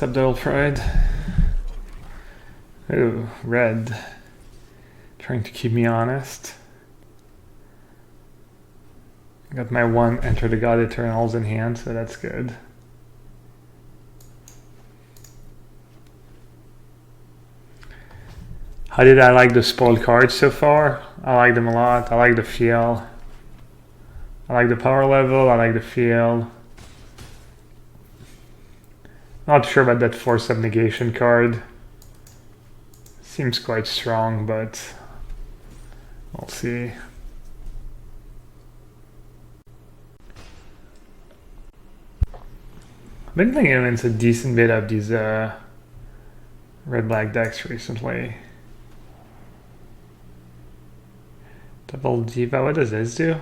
What's up, Double Pride? Ooh, red. Trying to keep me honest. I got my one Enter the God Eternals in hand, so that's good. How did I like the spoiled cards so far? I like them a lot. I like the feel. I like the power level. I like the feel. Not sure about that Force of Negation card. Seems quite strong, but we'll see. I've been playing against a decent bit of these red-black decks recently. Double Diva, what does this do?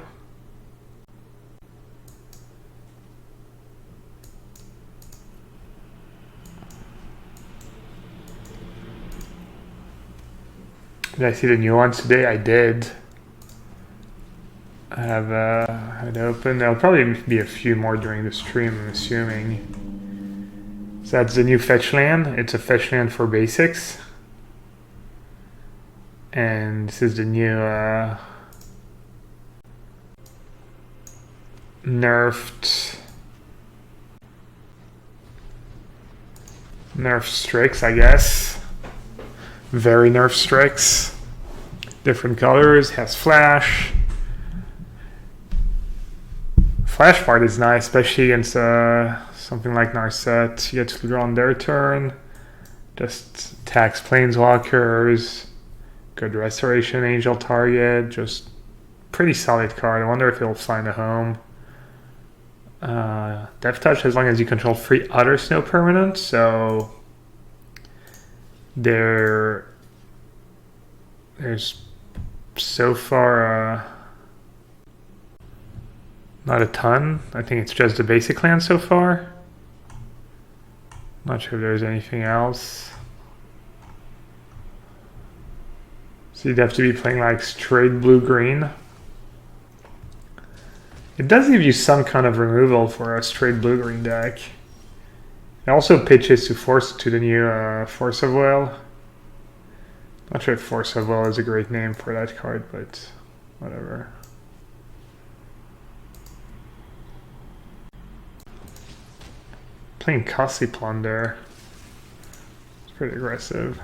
Did I see the new ones today? I did. I have it open. There'll probably be a few more during the stream, I'm assuming. So that's the new fetch land. It's a fetch land for basics. And this is the new nerfed Strix, I guess. Very nerfed Strix. Different colors, has flash. Flash part is nice, especially against something like Nassif. You get to draw on their turn. Just attacks planeswalkers. Good restoration angel target. Just pretty solid card. I wonder if it'll find a home. Death Touch as long as you control 3 other snow permanents, so there's so far not a ton. I think it's just the basic land so far. Not sure if there's anything else. So you'd have to be playing like straight blue-green. It does give you some kind of removal for a straight blue-green deck. It also pitches to the new Force of Will. Not sure if Force of Will is a great name for that card, but whatever. Playing Costly Plunder. It's pretty aggressive.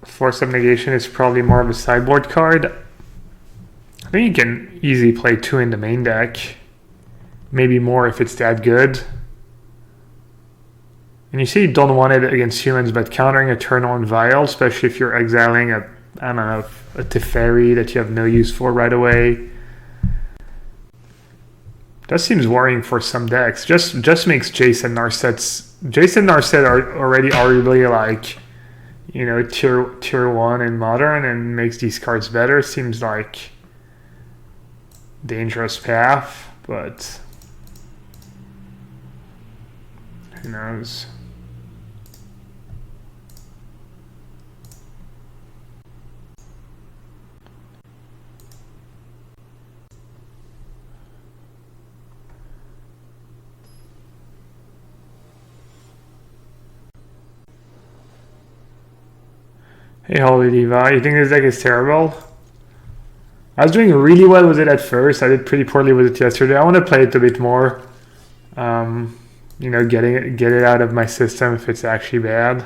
Force of Negation is probably more of a sideboard card. I think you can easily play 2 in the main deck. Maybe more if it's that good. And you say you don't want it against humans, but countering a turn on Vial, especially if you're exiling a Teferi that you have no use for right away. That seems worrying for some decks. Just makes Jason Narset are already arguably like, you know, tier 1 in Modern, and makes these cards better. Seems like dangerous path, but who knows? Hey, Holy Diva, you think this deck is terrible? I was doing really well with it at first. I did pretty poorly with it yesterday. I want to play it a bit more. You know, get it out of my system if it's actually bad.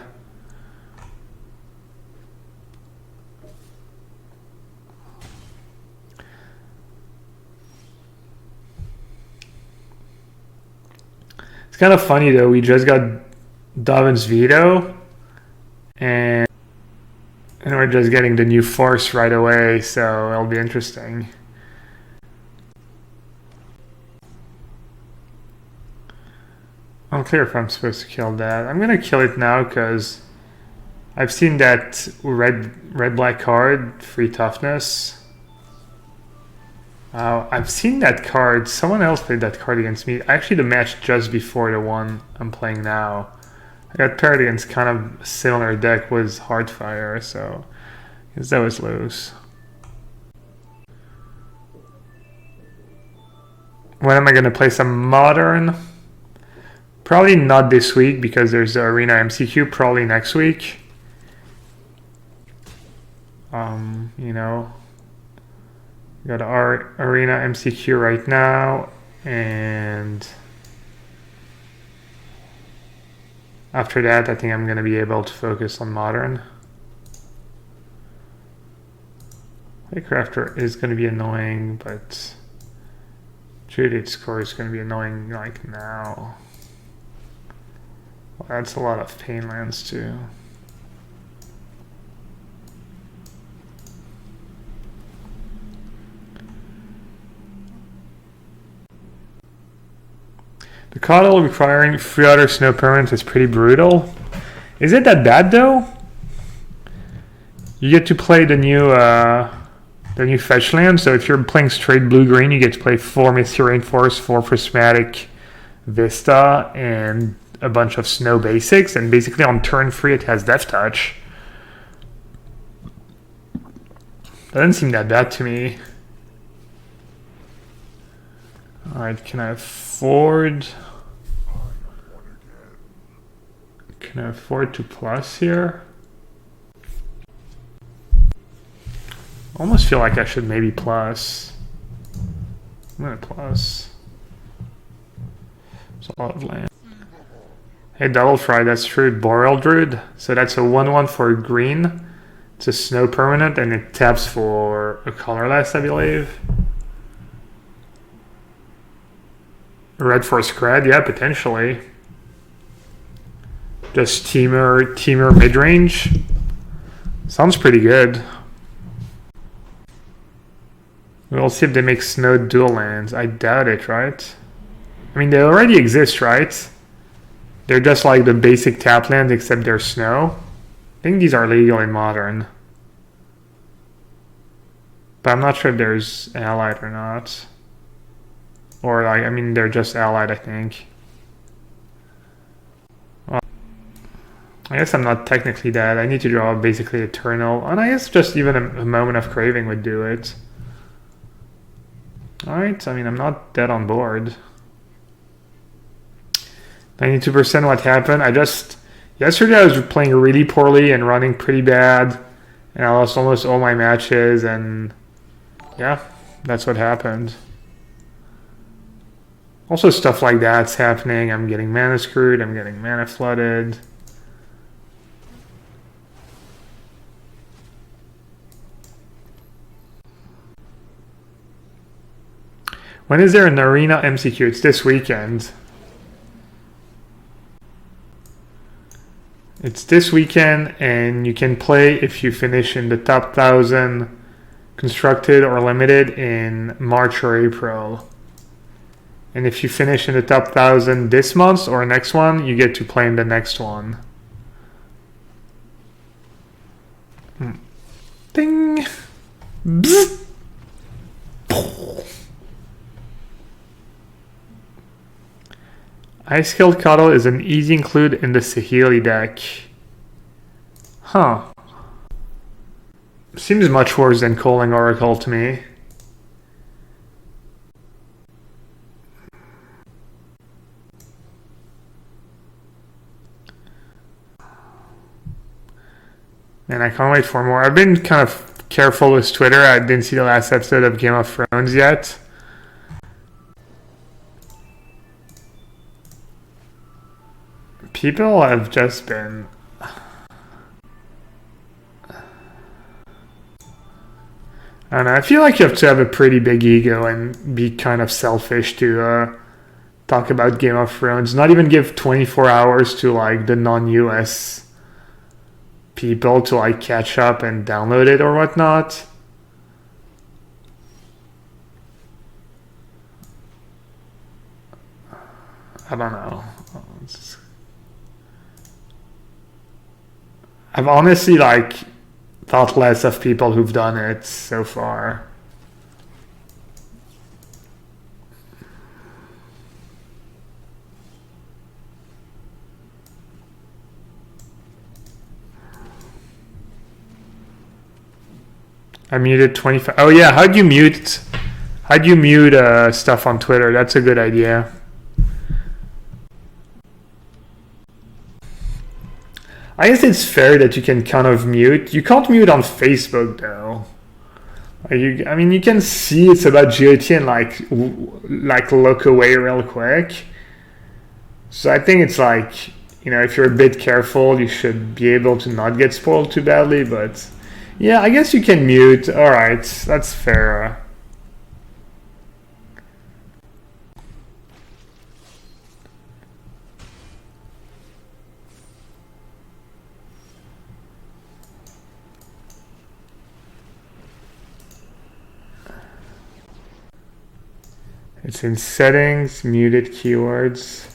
It's kind of funny though. We just got Dovin's Veto, and we're just getting the new Force right away, so it'll be interesting. Unclear if I'm supposed to kill that. I'm gonna kill it now because I've seen that red-black card, free toughness. I've seen that card. Someone else played that card against me. Actually, the match just before the one I'm playing now. I got paired against kind of a similar deck with Heartfire, so I guess that was loose. when am I going to play some Modern? Probably not this week because there's the Arena MCQ. Probably next week. You know, got our Arena MCQ right now, and after that, I think I'm going to be able to focus on Modern. Crafter is going to be annoying, but Jaded Score is going to be annoying like now. Well, that's a lot of pain lands too. The Coddle requiring 3 other snow permanents is pretty brutal. Is it that bad though? You get to play the new fetch land, so if you're playing straight blue-green, you get to play 4 Misty Rainforest, 4 Prismatic Vista, and a bunch of snow basics, and basically on turn 3 it has Death Touch. Doesn't seem that bad to me. Alright, can I afford to plus here? Almost feel like I should maybe plus. I'm gonna plus. It's a lot of land. Hey, Double Fry, that's true. Boreal Druid. So that's a 1/1 for green. It's a snow permanent and it taps for a colorless, I believe. Red for Scred, yeah, potentially. Just Teamer mid-range. Sounds pretty good. We'll see if they make snow dual lands. I doubt it, right? I mean, they already exist, right? They're just like the basic tap lands except they're snow. I think these are legal in Modern. But I'm not sure if there's allied or not. Or like, I mean, they're just allied, I think. Well, I guess I'm not technically dead. I need to draw basically Eternal. And I guess just even a Moment of Craving would do it. Alright, I mean, I'm not dead on board. 92% what happened. Yesterday I was playing really poorly and running pretty bad. And I lost almost all my matches, and yeah, that's what happened. Also stuff like that's happening. I'm getting mana screwed, I'm getting mana flooded. When is there an Arena MCQ? It's this weekend. It's this weekend, and you can play if you finish in the top 1,000 constructed or limited in March or April. And if you finish in the top 1,000 this month or next one, you get to play in the next one. Ding! Bzz. Ice-Killed Coddle is an easy include in the Saheeli deck. Huh. Seems much worse than Calling Oracle to me. And I can't wait for more. I've been kind of careful with Twitter. I didn't see the last episode of Game of Thrones yet. People have just been... I don't know, I feel like you have to have a pretty big ego and be kind of selfish to talk about Game of Thrones. Not even give 24 hours to like the non-US people to like catch up and download it or whatnot. I don't know. I've honestly like thought less of people who've done it so far. I muted 25. Oh yeah, how'd you mute How'd you mute stuff on Twitter? That's a good idea. I guess it's fair that you can kind of mute. You can't mute on Facebook though. I mean, you can see it's about GOT and like look away real quick. So I think it's like, you know, if you're a bit careful, you should be able to not get spoiled too badly. But yeah, I guess you can mute. All right, that's fair. It's in settings, muted keywords.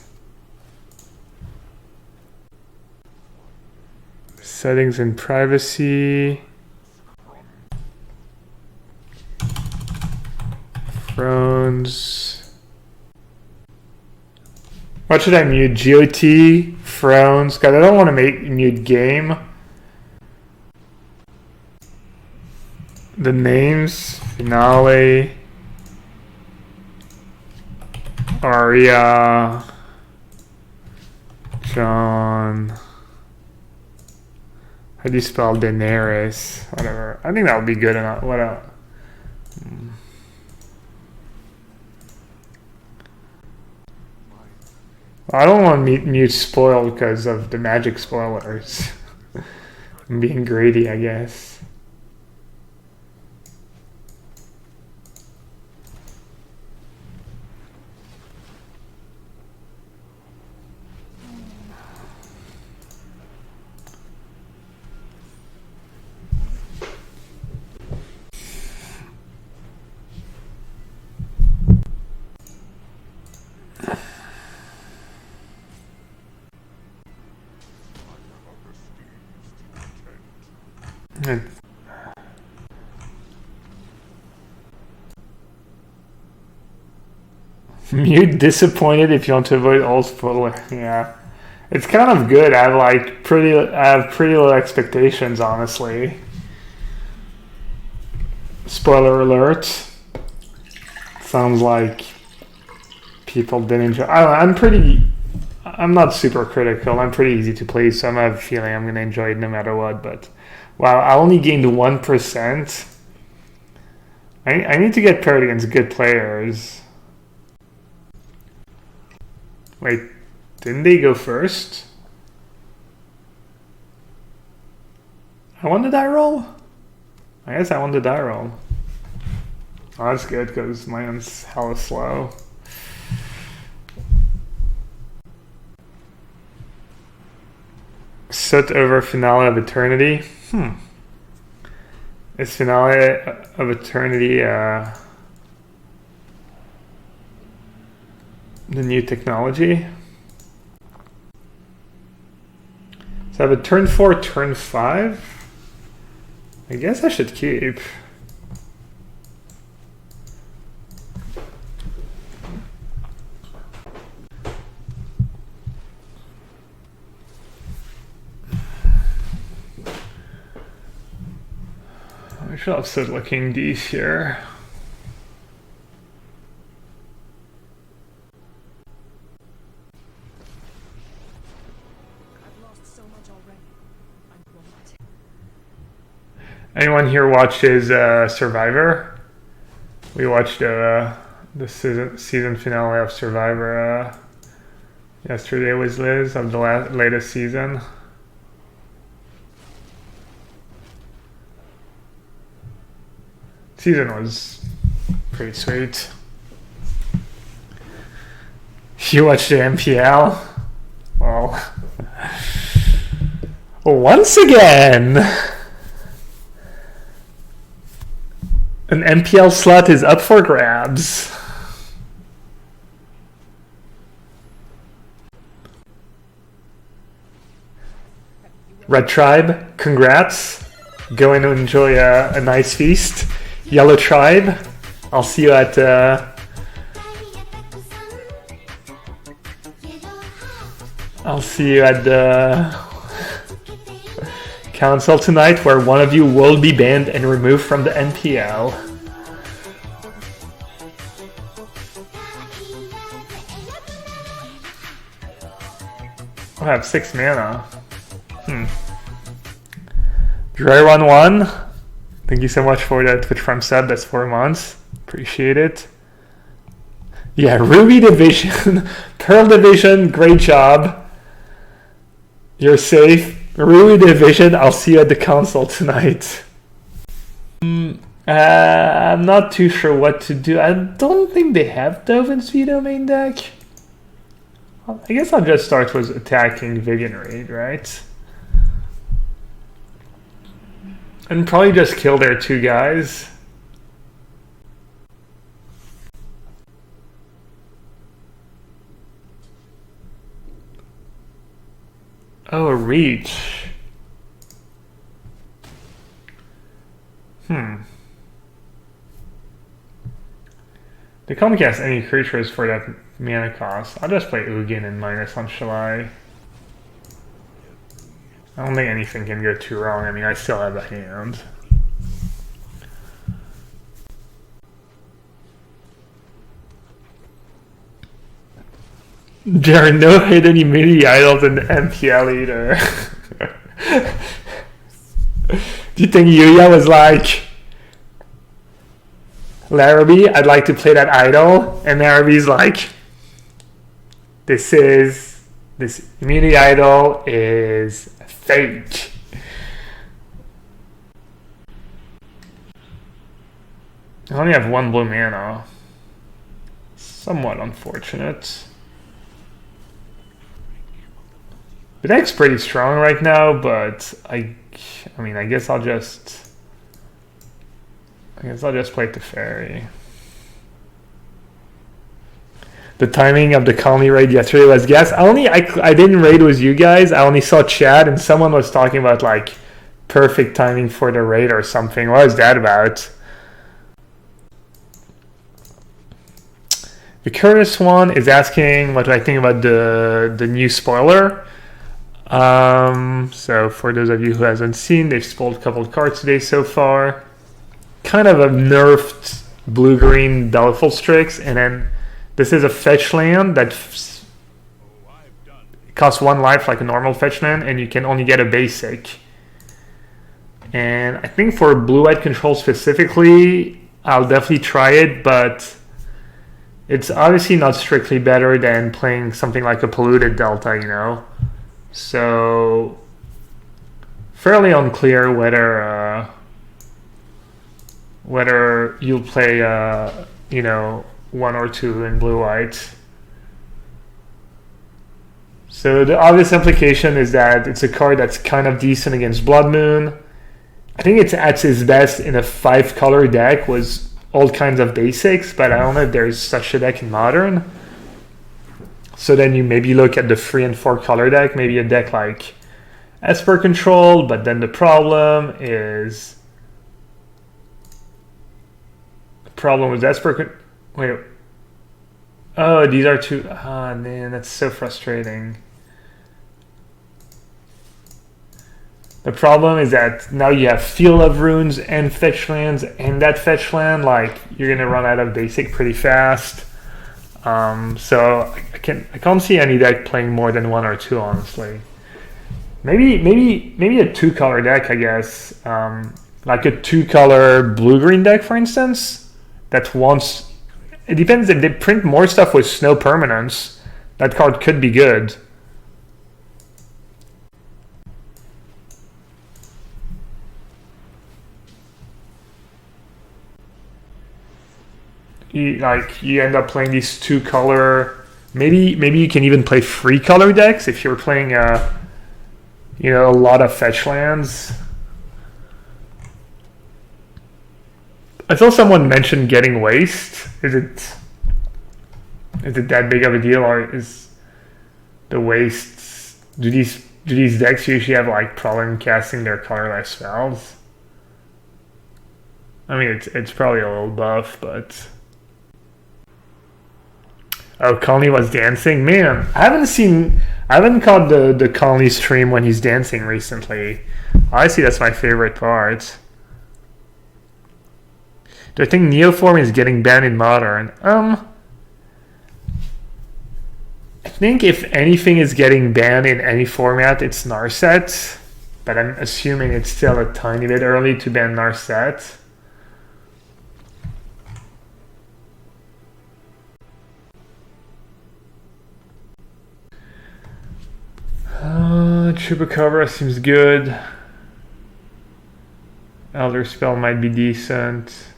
Settings and privacy. Thrones. What should I mute? GOT, Thrones. God, I don't want to mute game. The names, Finale. Arya, John. How do you spell Daenerys? Whatever. I think that would be good enough. What else? I don't want to mute spoil because of the magic spoilers. I'm being greedy, I guess. Mute disappointed if you want to avoid all spoiler. Yeah, it's kind of good. I have pretty low expectations, honestly. Spoiler alert. Sounds like people didn't enjoy. I'm not super critical. I'm pretty easy to please, so I have a feeling I'm gonna enjoy it no matter what. But wow, I only gained 1%. I need to get paired against good players. Wait, didn't they go first? I won the die roll? I guess I won the die roll. Oh, that's good because mine's hella slow. Soot over Finale of Eternity. Is Finale of Eternity the new technology? So I have a turn 4, turn 5. I guess I should keep. I should have said looking these here. Anyone here watches Survivor? We watched the season finale of Survivor yesterday with Liz of the latest season. Season was pretty sweet. You watched the MPL? Well, once again, an MPL slot is up for grabs. Red Tribe, congrats. Go and enjoy a nice feast. Yellow Tribe, I'll see you at the council tonight, where one of you will be banned and removed from the NPL. I have 6 mana. Dry Run 1. Thank you so much for that Twitch Prime sub. That's 4 months. Appreciate it. Yeah, Ruby Division, Pearl Division, great job. You're safe. Ruby Division, I'll see you at the console tonight. I'm not too sure what to do. I don't think they have Dovin's Veto main deck. I guess I'll just start with attacking Vision Raid, right? And probably just kill their 2 guys. Oh, a reach. They can't cast any creatures for that mana cost. I'll just play Ugin and minus on Shalai. I don't think anything can go too wrong. I mean, I still have a hand. There are no hidden immunity idols in the MPL either. Do you think Yuya was like, Larrabee, I'd like to play that idol? And Larrabee's like, this immunity idol is fake. I only have 1 blue mana. Somewhat unfortunate. The deck's pretty strong right now, but I mean, I guess I'll just play Teferi. The timing of the Colony raid yesterday was gas. I didn't raid with you guys. I only saw chat and someone was talking about like perfect timing for the raid or something. What was that about? The Curious One is asking what do I think about the new spoiler. So for those of you who hasn't seen, they've spoiled a couple of cards today so far. Kind of a nerfed blue-green Doubtful Strix, and then this is a fetch land that costs 1 life like a normal fetch land, and you can only get a basic. And I think for blue-white control specifically, I'll definitely try it, but it's obviously not strictly better than playing something like a polluted Delta, you know? So, fairly unclear whether you'll play, you know, 1 or 2 in blue-white. So the obvious implication is that it's a card that's kind of decent against Blood Moon. I think it's at its best in a 5-color deck with all kinds of basics, but I don't know if there's such a deck in Modern. So then you maybe look at the 3 and 4 color deck, maybe a deck like Esper Control, but then the problem with Esper wait. Oh, these are 2. Ah, man, that's so frustrating. The problem is that now you have Field of Runes and fetch lands, and that fetch land, like, you're gonna run out of basic pretty fast. So I can't see any deck playing more than 1 or 2, honestly. Maybe a 2-color deck, I guess. Like a 2-color blue-green deck, for instance. That wants. It depends if they print more stuff with snow permanence. That card could be good. You end up playing these 2-color. Maybe you can even play 3-color decks if you're playing a lot of fetch lands. I saw someone mention getting waste. Is it that big of a deal, or is the wastes? Do these decks usually have like problem casting their colorless spells? I mean, it's probably a little buff, but. Oh, Colony was dancing? Man, I haven't caught the Colony stream when he's dancing recently. Honestly, that's my favorite part. Do I think Neoform is getting banned in Modern? I think if anything is getting banned in any format, it's Narset. But I'm assuming it's still a tiny bit early to ban Narset. Chupacabra seems good. Elder Spell might be decent.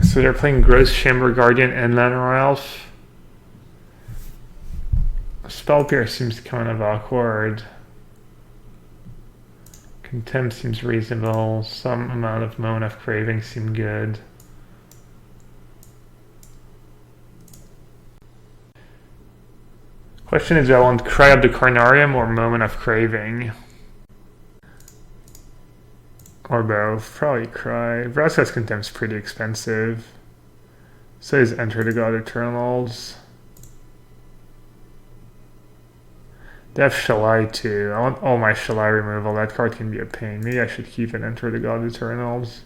So they're playing Gross Chamber Guardian and Lanor Elf. Spell Pierce seems kind of awkward. Contempt seems reasonable. Some amount of Moan of Craving seem good. Question is, do I want Cry of the Carnarium or Moment of Craving? Or both. Probably Cry. Vraska's Contempt's pretty expensive. So is Enter the God Eternals. They have Shalai too. I want all my Shalai removal. That card can be a pain. Maybe I should keep it Enter the God Eternals.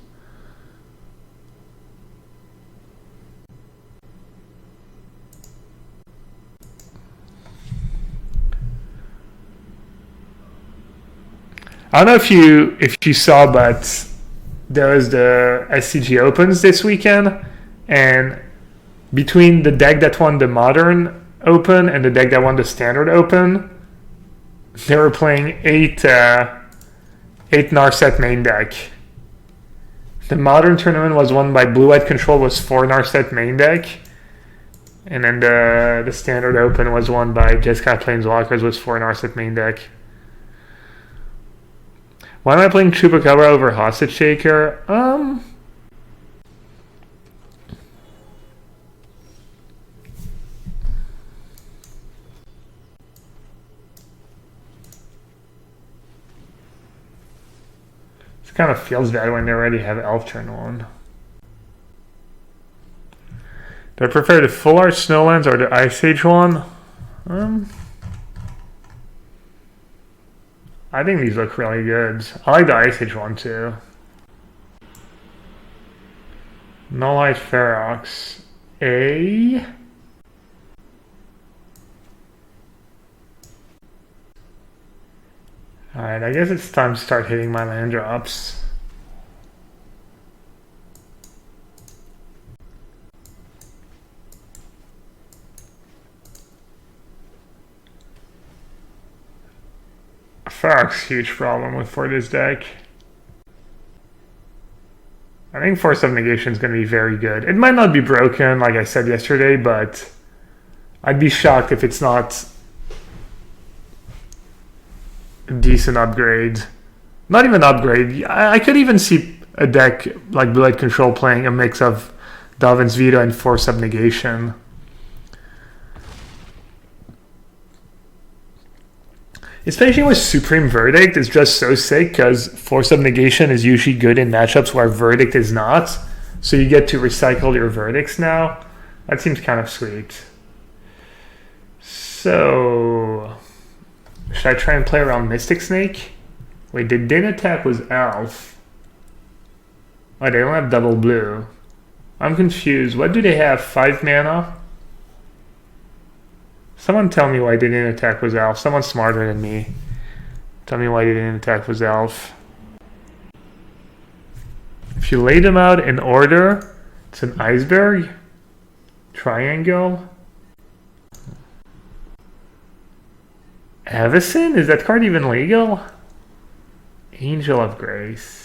I don't know if you saw, but there was the SCG Opens this weekend, and between the deck that won the Modern Open and the deck that won the Standard Open, they were playing eight Narset main deck. The Modern tournament was won by Blue White Control, was 4 Narset main deck, and then the Standard Open was won by Jeskai Planeswalkers, was 4 Narset main deck. Why am I playing Chupacabra over Hostage Shaker? It kind of feels bad when they already have Elf turn 1. Do I prefer the Full Art Snowlands or the Ice Age one? I think these look really good. I like the Ice Age one too. Null Light Ferox. A. Alright, I guess it's time to start hitting my land drops. Ferox, huge problem for this deck. I think Force of Negation is going to be very good. It might not be broken, like I said yesterday, but I'd be shocked if it's not a decent upgrade. Not even upgrade. I could even see a deck like Blue Light Control playing a mix of Dalvin's Veto and Force of Negation. Especially with Supreme Verdict, it's just so sick because Force of Negation is usually good in matchups where Verdict is not. So you get to recycle your Verdicts now. That seems kind of sweet. So, should I try and play around Mystic Snake? Wait, the Din attack was Elf. Oh, they don't have double blue. I'm confused. What do they have? 5 mana? Someone tell me why they didn't attack with Elf. Someone smarter than me. Tell me why they didn't attack with Elf. If you lay them out in order, it's an iceberg. Triangle. Avacyn? Is that card even legal? Angel of Grace.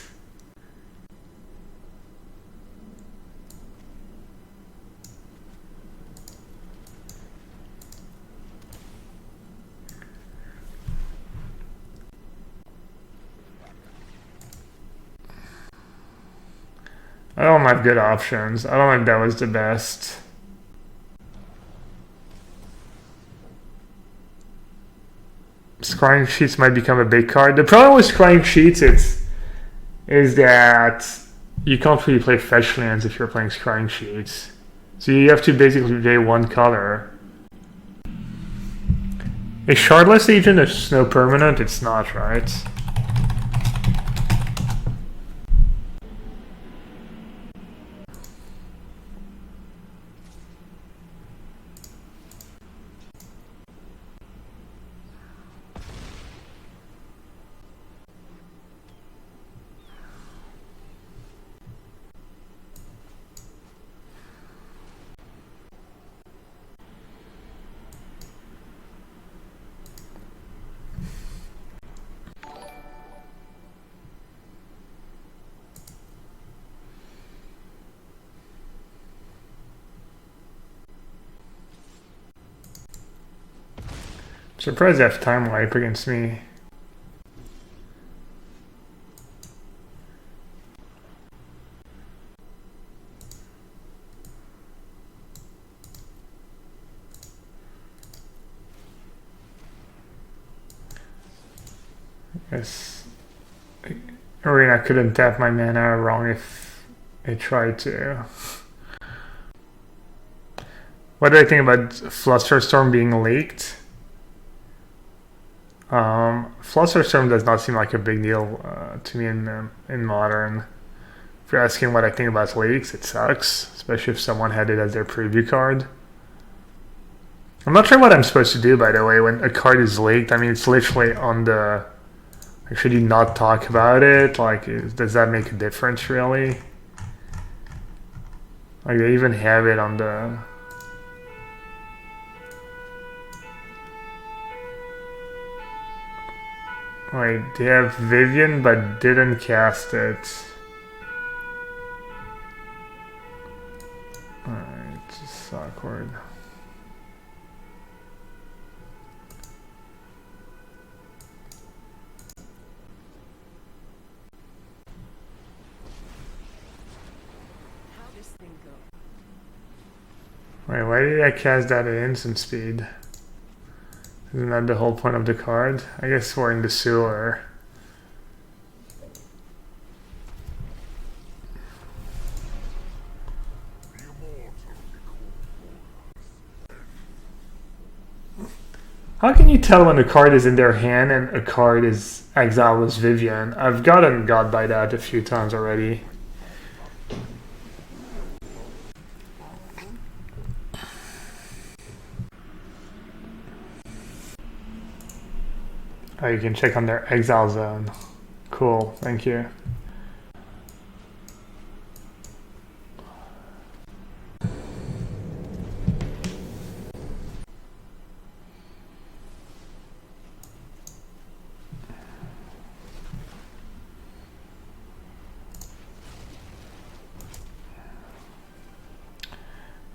I don't have good options. I don't think that was the best. Scrying Sheets might become a big card. The problem with Scrying Sheets is that you can't really play fetch lands if you're playing Scrying Sheets. So you have to basically play one color. Is Shardless Agent a snow permanent? It's not, right? Surprised they have time wipe against me. Yes. Arena couldn't tap my mana wrong if it tried to. What do I think about Flusterstorm being leaked? Flusterstorm does not seem like a big deal to me in Modern. If you're asking what I think about leaks, it sucks, especially if someone had it as their preview card. I'm not sure what I'm supposed to do, by the way, when a card is leaked. I mean, it's literally on the... Like, should you not talk about it? Like, does that make a difference, really? Like, they even have it on the... Wait, they have Vivian, but didn't cast it. Alright, just awkward. Wait, why did I cast that at instant speed? Isn't that the whole point of the card? I guess we're in the sewer. How can you tell when a card is in their hand and a card is exiled as Vivian? I've gotten got by that a few times already. Oh, you can check on their exile zone. Cool, thank you.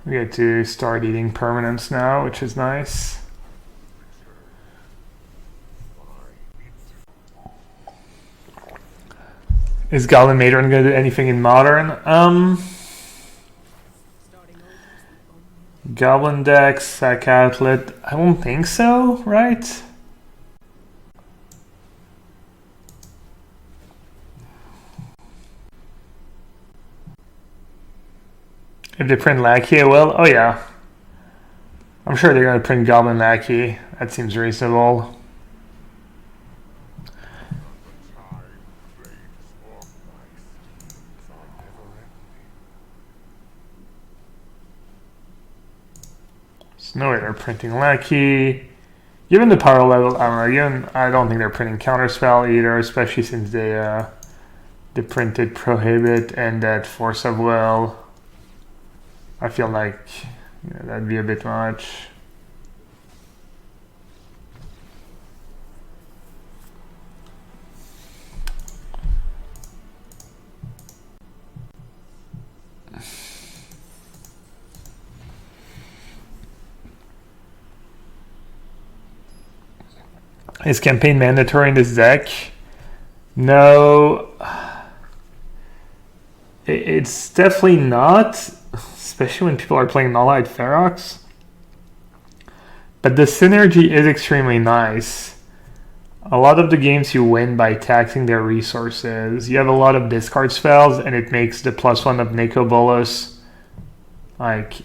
We get to start eating permanents now, which is nice. Is Goblin Matron going to do anything in Modern? Goblin deck, sack outlet. I don't think so, right? If they print Lackey, I will. Oh yeah. I'm sure they're going to print Goblin Lackey. That seems reasonable. No way they're printing Lackey. Given the power level, I don't think they're printing Counterspell either, especially since they printed Prohibit and that Force of Will. I feel like that'd be a bit much. Is campaign mandatory in this deck? No. It's definitely not, especially when people are playing Null-Eyed Ferox. But the synergy is extremely nice. A lot of the games you win by taxing their resources. You have a lot of discard spells, and it makes the +1 of Neko Bolas like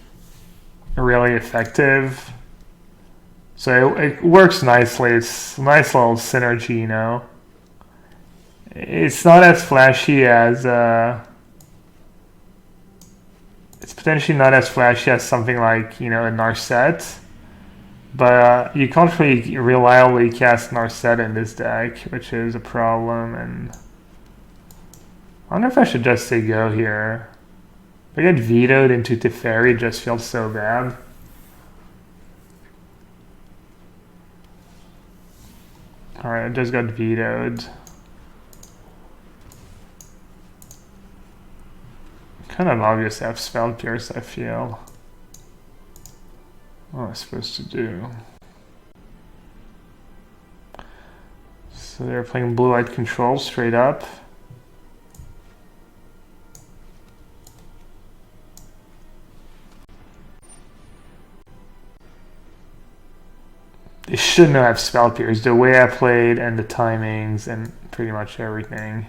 really effective. So it works nicely. It's a nice little synergy, you know. It's not as flashy as it's potentially not as flashy as something like, you know, a Narset. But you can't really reliably cast Narset in this deck, which is a problem. And I wonder if I should just say go here. If I get vetoed into Teferi, it just feels so bad. Alright, I just got vetoed. Kind of obvious to have Spell Pierce, I feel. What am I supposed to do? So they're playing blue-white control straight up. They shouldn't have spell pierce. The way I played and the timings and pretty much everything.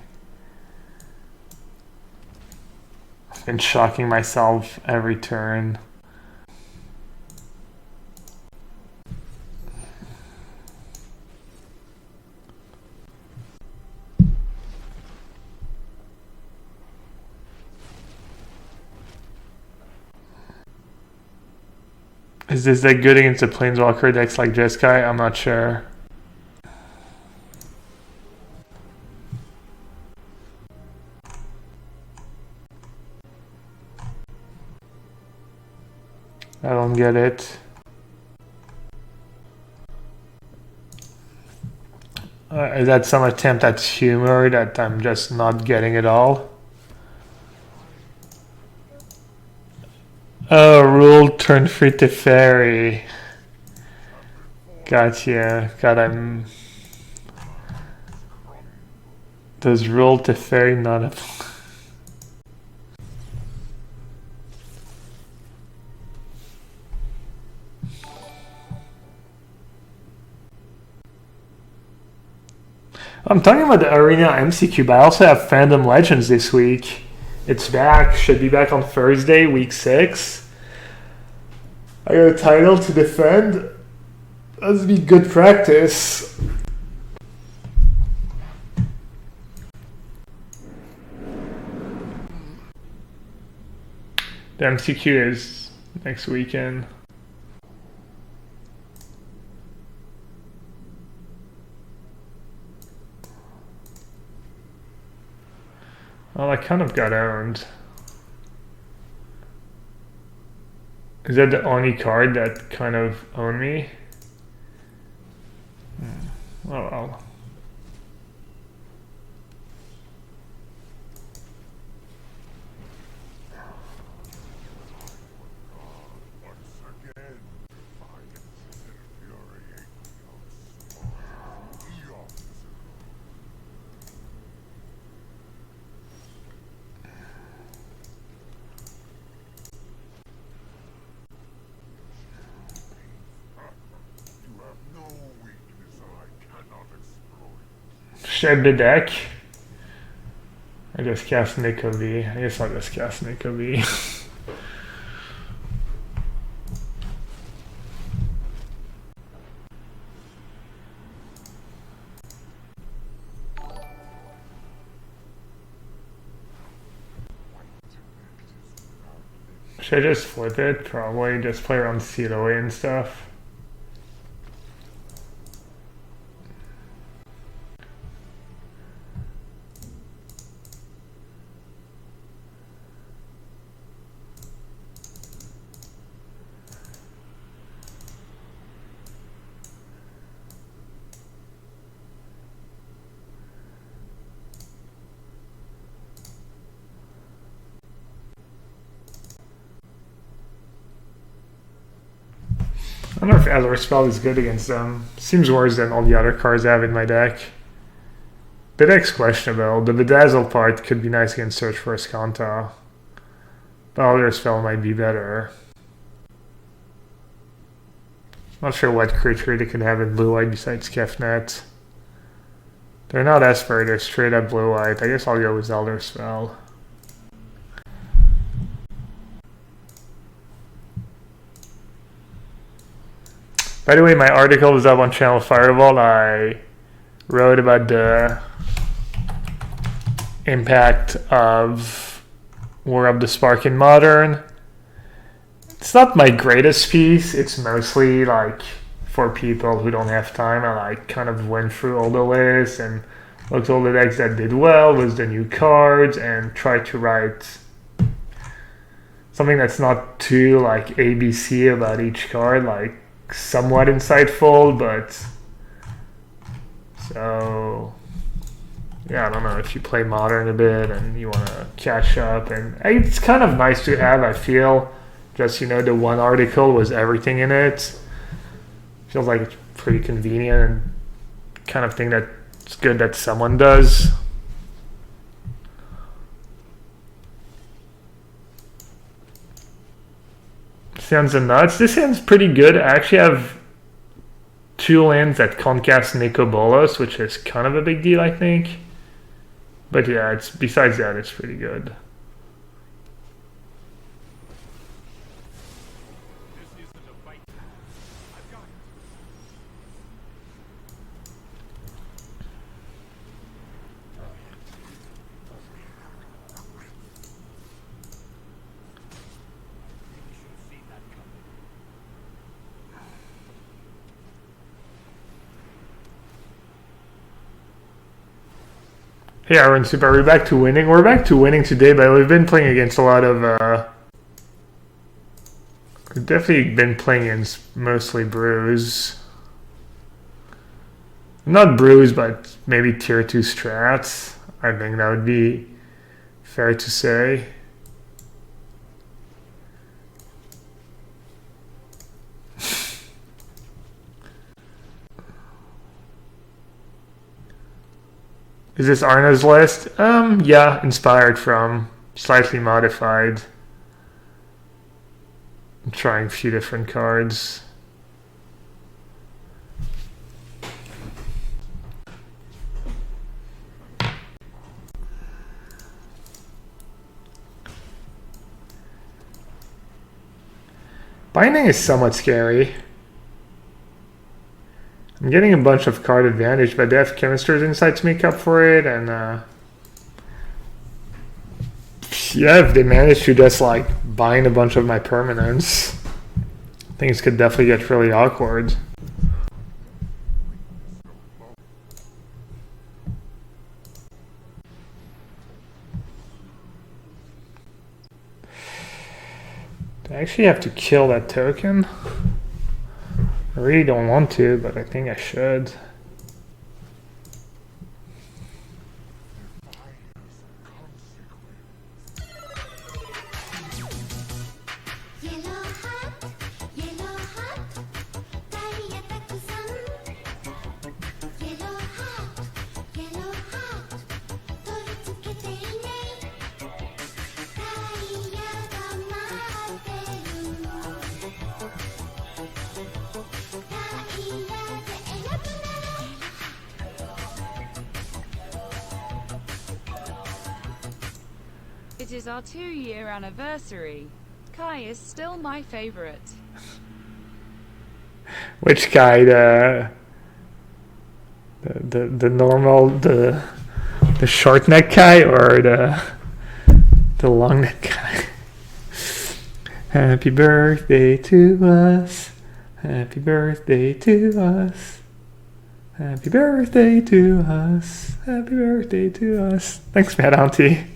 I've been shocking myself every turn. Is this deck good against the Planeswalker decks like Jeskai? I'm not sure. I don't get it. Is that some attempt at humor that I'm just not getting at all? Oh, rule turn free to fairy. Gotcha. God, Does rule to fairy not apply? I'm talking about the Arena MCQ, but I also have Fandom Legends this week. It's back. Should be back on Thursday, week 6. I got a title to defend. That'd be good practice. The MCQ is next weekend. Well, I kind of got owned. Is that the only card that kind of owned me? Oh well. Shed the deck. I just cast Nico V. I guess I'll just cast Nico V. Should I just flip it? Probably just play around Seal Away and stuff. I don't know if Azure Spell is good against them. Seems worse than all the other cards I have in my deck. The deck's questionable. The Bedazzle part could be nice against Search for Escanta. But Azure Spell might be better. Not sure what creature they could have in blue-white besides Kefnet. They're not Esper, they're straight up blue-white. I guess I'll go with Elder Spell. By the way, my article is up on Channel Fireball. I wrote about the impact of War of the Spark in Modern. It's not my greatest piece. It's mostly like for people who don't have time. I like kind of went through all the lists and looked at all the decks that did well with the new cards and tried to write something that's not too like ABC about each card, like somewhat insightful, but so yeah, I don't know, if you play Modern a bit and you want to catch up, and it's kind of nice to have, I feel, just, you know, the one article was everything in it. Feels like it's pretty convenient and kind of thing that It's good that someone does. Sounds nuts. This hand's pretty good. I actually have 2 lands that can't cast Nicobolas, which is kind of a big deal, I think. But yeah, it's besides that, it's pretty good. Hey Aaron Super, are we back to winning? We're back to winning today, but we've been playing against a lot of, we've definitely been playing against mostly brews. Not brews, but maybe tier 2 strats. I think that would be fair to say. Is this Arna's list? Yeah, inspired from, slightly modified. I'm trying a few different cards. Binding is somewhat scary. I'm getting a bunch of card advantage, but they have Chemister's Insight to make up for it, and yeah, if they manage to just like bind a bunch of my permanents, things could definitely get really awkward. Do I actually have to kill that token? I really don't want to, but I think I should. It is our 2-year anniversary. Kai is still my favorite. Which guy? The normal, the short neck guy, or the long neck guy? Happy birthday to us. Happy birthday to us. Happy birthday to us. Happy birthday to us. Thanks, Mad Auntie.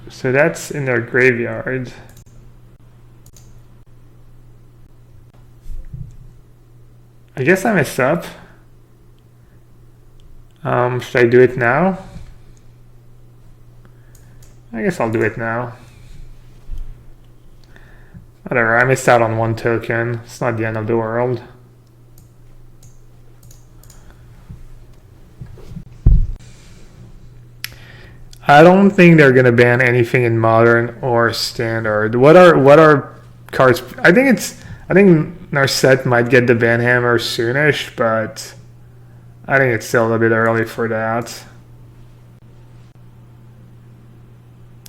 So that's in their graveyard. I guess I messed up. Should I do it now? I guess I'll do it now. Whatever, I missed out on 1 token. It's not the end of the world. I don't think they're gonna ban anything in modern or standard. What are cards? I think Narset might get the banhammer soonish, but I think it's still a bit early for that.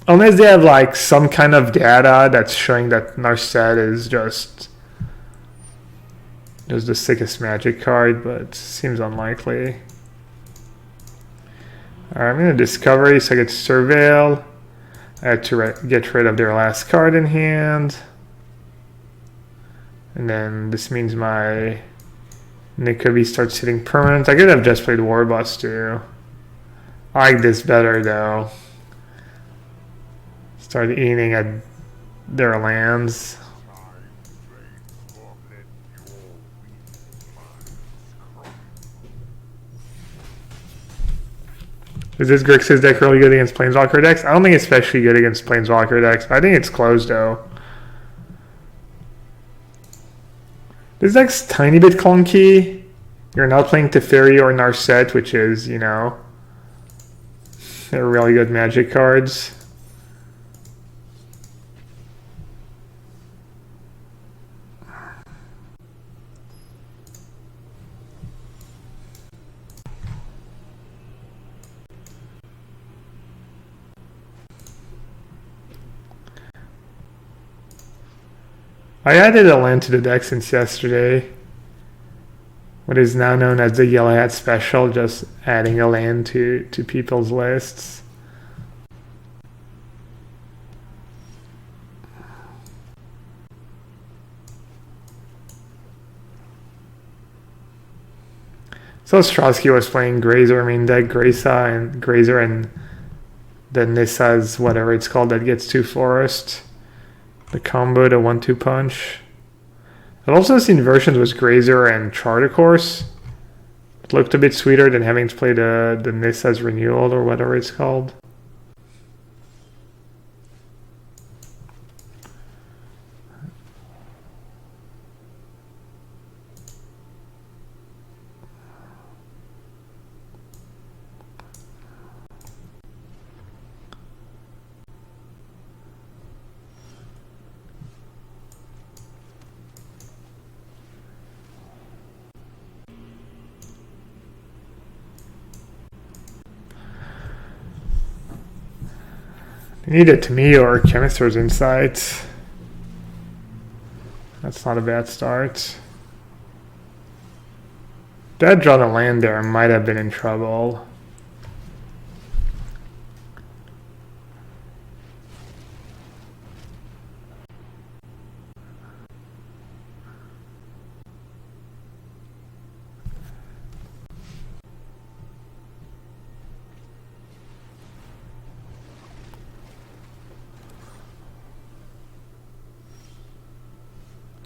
Unless they have like some kind of data that's showing that Narset is just the sickest magic card, but seems unlikely. Alright, I'm going to Discovery so I get Surveil. I had to get rid of their last card in hand. And then this means my Nicobi starts hitting permanents. I could have just played Warboss too. I like this better though. Start eating at their lands. Is this Grixis deck really good against Planeswalker decks? I don't think it's especially good against Planeswalker decks. I think it's close though. This deck's tiny bit clunky. You're not playing Teferi or Narset, which is, you know, they're really good magic cards. I added a land to the deck since yesterday. What is now known as the Yellowhat special, just adding a land to people's lists. So Strosky was playing Grazer main deck, Grazer and then Nissa's whatever it's called that gets 2 forest. The combo, the 1-2 punch. I've also seen versions with Grazer and Charter Course. It looked a bit sweeter than having to play the Nissa's Renewal or whatever it's called. You need it to me or Chemister's Insight. That's not a bad start. That drawn a land there might have been in trouble.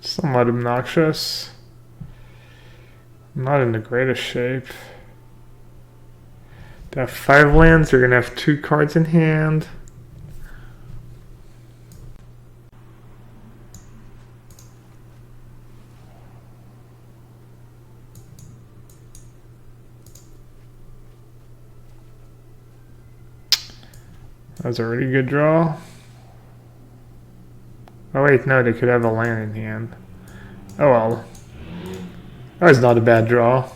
Somewhat obnoxious. Not in the greatest shape. They have 5 lands, they're gonna have 2 cards in hand. That was a really good draw. Oh wait, no, they could have a land in hand. Oh well. That was not a bad draw.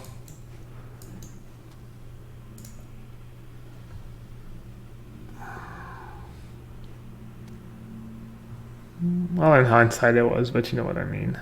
Well, in hindsight it was, but you know what I mean.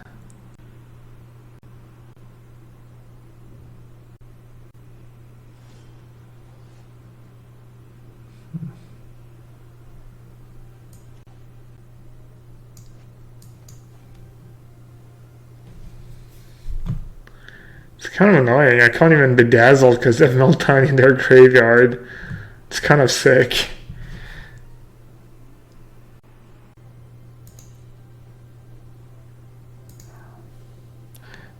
It's kind of annoying. I can't even bedazzle because they have no time in their graveyard. It's kind of sick.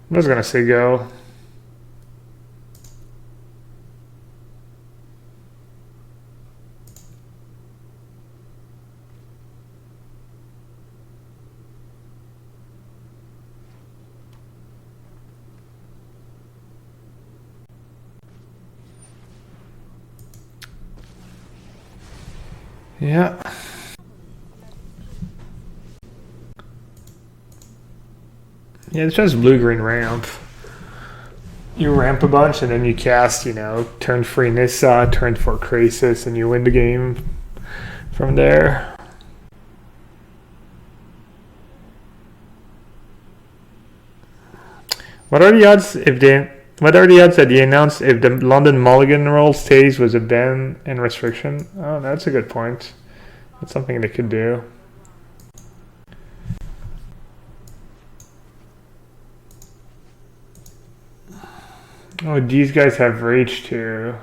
I was gonna say go. Yeah. Yeah, it's just blue-green ramp. You ramp a bunch and then you cast, you know, turn 3 Nissa, turn 4 Grixis, and you win the game from there. What are the odds that they announce if the London Mulligan rule stays with a ban and restriction? Oh, that's a good point. That's something they could do. Oh, these guys have reach too.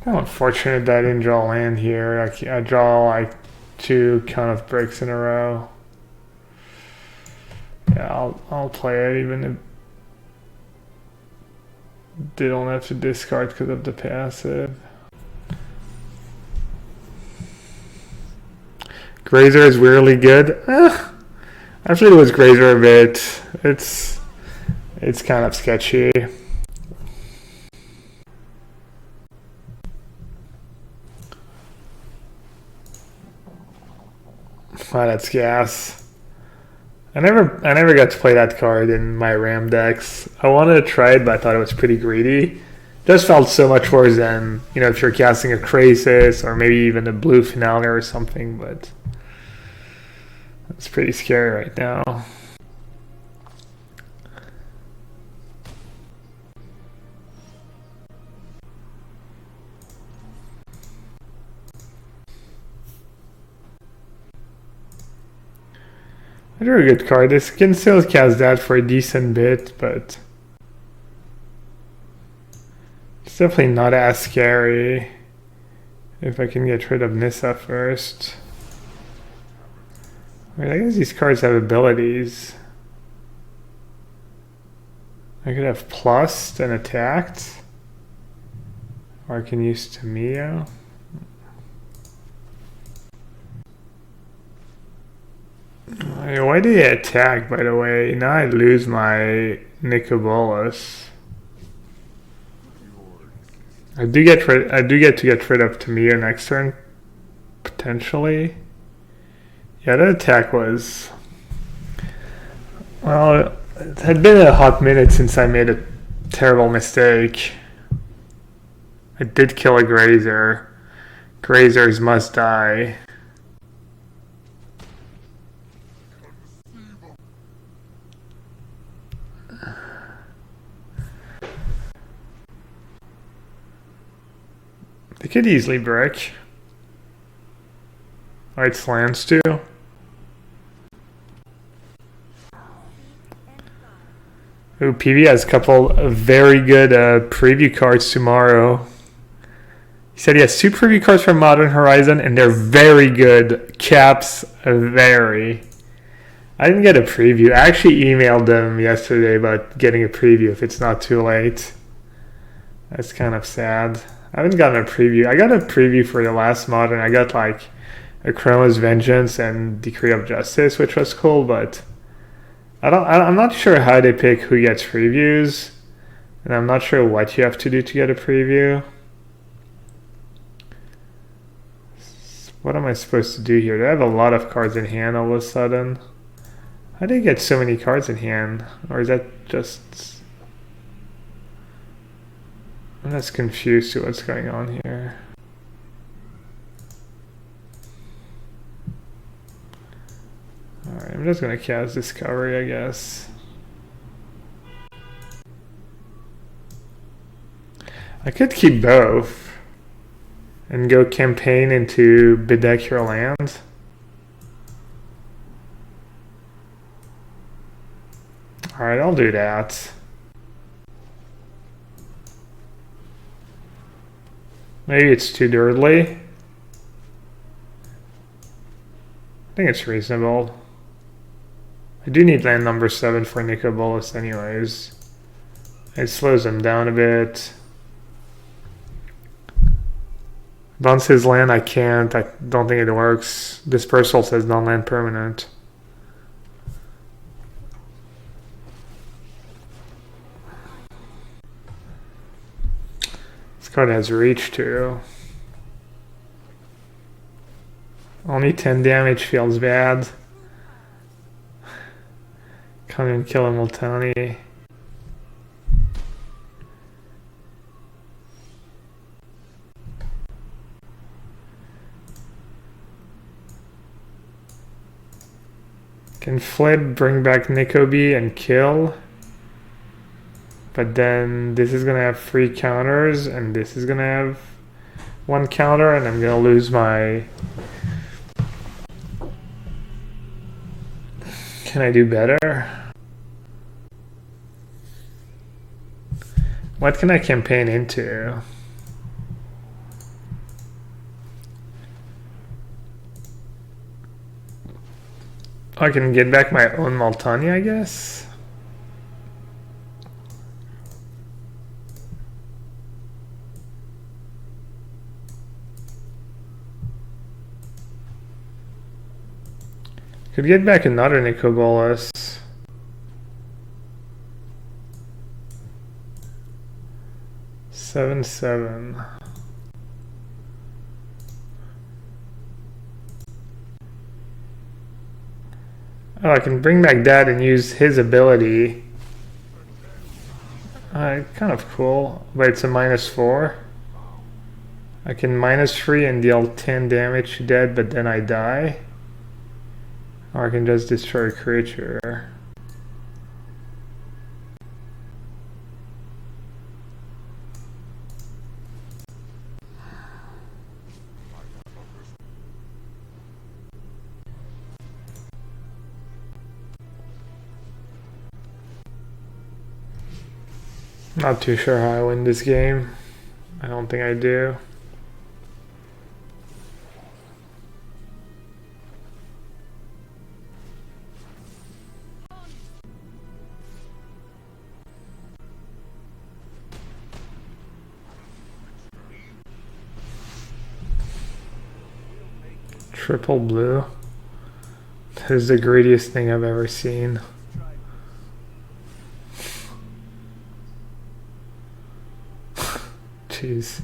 Kind of unfortunate that I didn't draw land here. I draw like 2 kind of breaks in a row. Yeah, I'll play it even if they don't have to discard because of the passive. Grazer is weirdly good. I played with Grazer a bit. It's kind of sketchy. Wow, that's gas. I never got to play that card in my Ram decks. I wanted to try it, but I thought it was pretty greedy. Just felt so much worse than, you know, if you're casting a Grixis or maybe even a blue finale or something, but it's pretty scary right now. I drew a good card. This can still cast that for a decent bit, but it's definitely not as scary if I can get rid of Nissa first. I guess these cards have abilities. I could have plussed and attacked, or I can use Tamio. Why did he attack, by the way? Now I lose my Nicobolus. I do get to get rid of Tamio next turn, potentially. Yeah, that attack was... Well, it had been a hot minute since I made a terrible mistake. I did kill a Grazer. Grazers must die. They could easily break. Alright, slants too. Ooh, PV has a couple of very good preview cards tomorrow. He said he has 2 preview cards from Modern Horizon, and they're very good. Caps, very. I didn't get a preview. I actually emailed them yesterday about getting a preview if it's not too late. That's kind of sad. I haven't gotten a preview. I got a preview for the last Modern. I got like a Chroma's Vengeance and Decree of Justice, which was cool, but I'm not sure how they pick who gets previews, and I'm not sure what you have to do to get a preview. What am I supposed to do here? They have a lot of cards in hand all of a sudden. How do they get so many cards in hand? Or is that just... I'm just confused to what's going on here. Alright, I'm just gonna cast Discovery, I guess. I could keep both and go campaign into Bedeck Your Land. Alright, I'll do that. Maybe it's too dirtly. I think it's reasonable. I do need land number 7 for Nicobolus anyways. It slows him down a bit. Bounce his land, I can't. I don't think it works. Dispersal says non-land permanent. This card has reach too. Only 10 damage feels bad. Come and kill a Multani. Can flip, bring back Nicoby and kill. But then this is gonna have 3 counters and this is gonna have 1 counter, and I'm gonna lose my... Can I do better? What can I campaign into? I can get back my own Maltani, I guess. Could get back another Nicobolus. Seven. Oh, I can bring back that and use his ability. Kind of cool, but it's a -4. I can -3 and deal 10 damage to that, but then I die. Or I can just destroy a creature. Not too sure how I win this game. I don't think I do. Triple blue. That is the greediest thing I've ever seen. Jeez.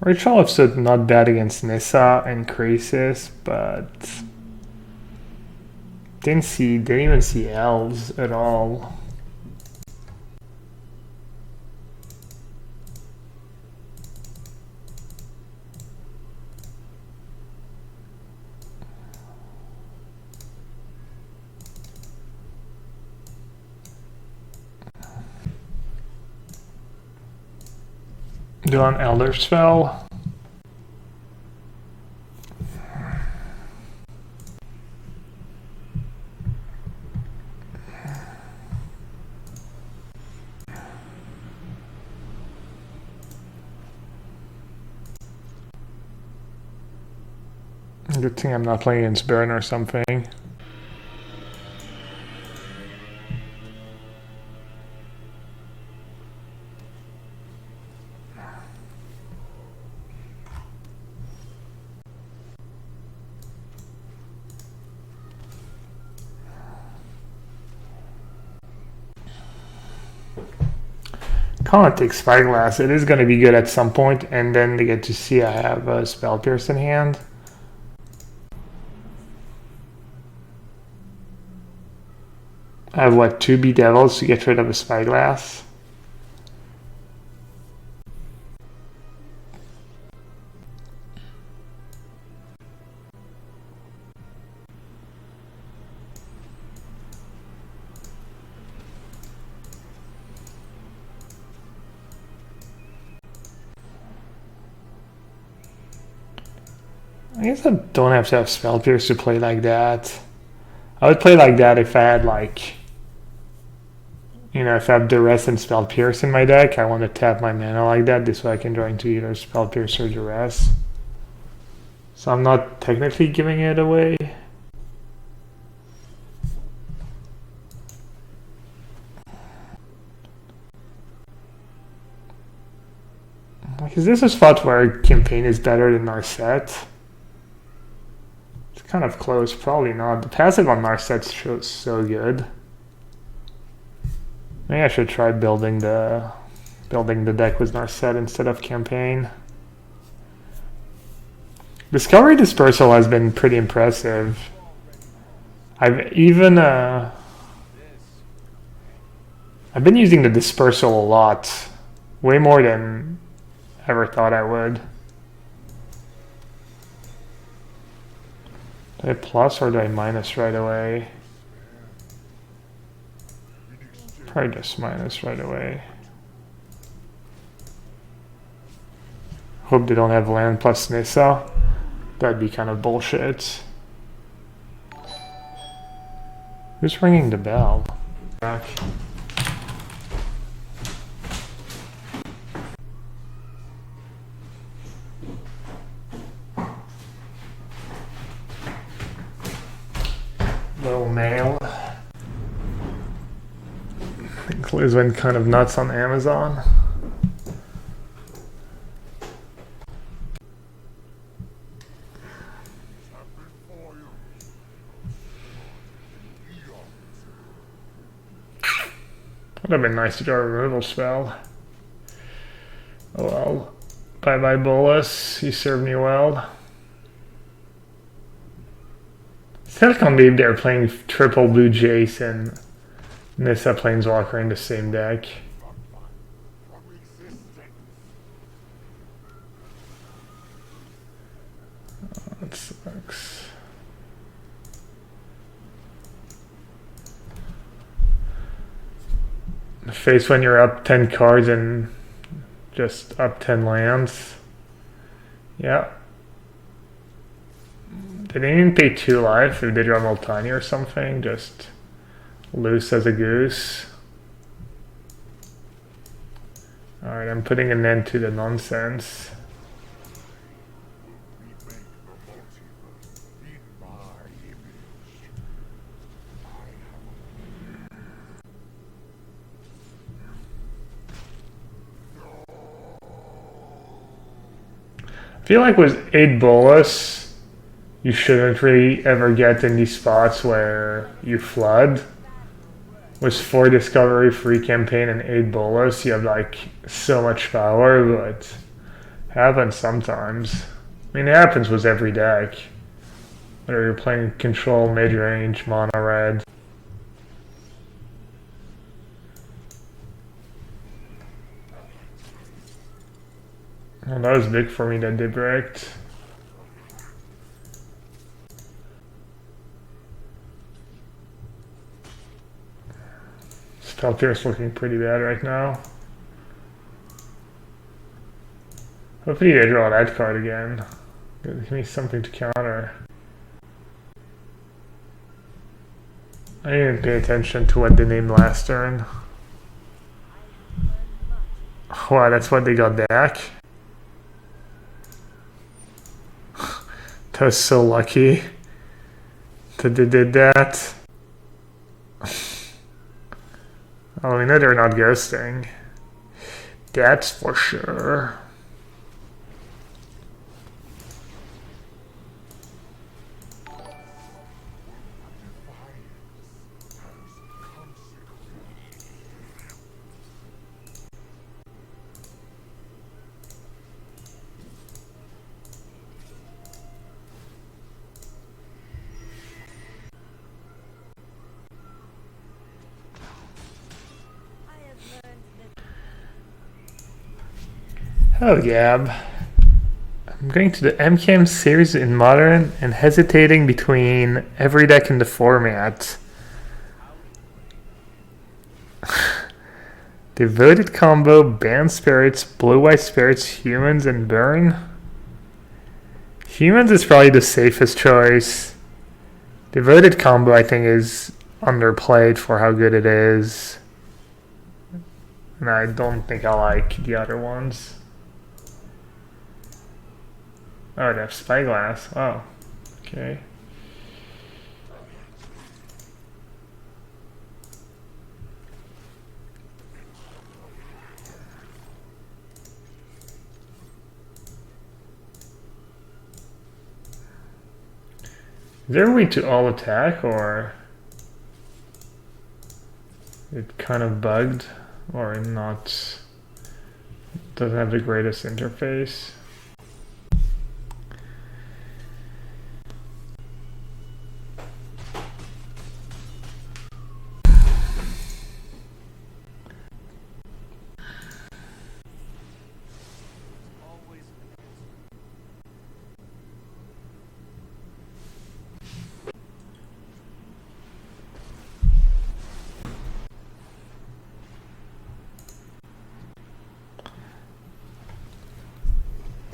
Rachel have stood not bad against Nissa and Grixis, but didn't even see elves at all. Do an Elder Spell. Good thing I'm not playing against Burn or something. Can't take Spyglass. It is going to be good at some point, and then they get to see I have a Spell Pierce in hand. I have what, 2 Bedevils to get rid of a Spyglass? I guess I don't have to have Spell Pierce to play like that. I would play like that if I had like, you know, if I have Duress and Spell Pierce in my deck. I want to tap my mana like that. This way I can draw into either Spell Pierce or Duress. So I'm not technically giving it away. Because this is a spot where campaign is better than Narset. It's kind of close, probably not. The passive on Narset's so good. Maybe I should try building the deck with Narset instead of campaign. Discovery Dispersal has been pretty impressive. I've even I've been using the Dispersal a lot, way more than I ever thought I would. Do I plus or do I minus right away? Probably just minus right away. Hope they don't have land plus Nissa. That'd be kind of bullshit. Who's ringing the bell? Back. Little mail. I think Liz went kind of nuts on Amazon. Would have been nice to draw a removal spell. Oh well. Bye bye Bolus, you served me well. Still can't believe they're playing triple blue Jace and Nissa Planeswalker in the same deck. Oh, that sucks. The face when you're up 10 cards and just up 10 lands. Yeah. They didn't even pay 2 life if they draw Multani or something, just loose as a goose. Alright, I'm putting an end to the nonsense. I feel like with 8 Bolus, you shouldn't really ever get in these spots where you flood. With 4 discovery, free campaign, and 8 Bolus, you have like so much power, but it happens sometimes. I mean, it happens with every deck. Whether you're playing control, mid-range, mono red. Well, that was big for me that they bricked. Spellpierce looking pretty bad right now. Hopefully they draw that card again. Give me something to counter. I didn't pay attention to what they named last turn. Wow, that's what they got back. That was so lucky that they did that. Oh, we know they're not ghosting. That's for sure. Oh, Gab. I'm going to the MKM series in Modern and hesitating between every deck in the format. Devoted combo, Banned Spirits, Blue-White Spirits, Humans, and Burn. Humans is probably the safest choice. Devoted combo, I think, is underplayed for how good it is. And I don't think I like the other ones. Oh, they have Spyglass. Wow. Okay. Is there a way to all attack, or it kind of bugged, or not? Doesn't have the greatest interface.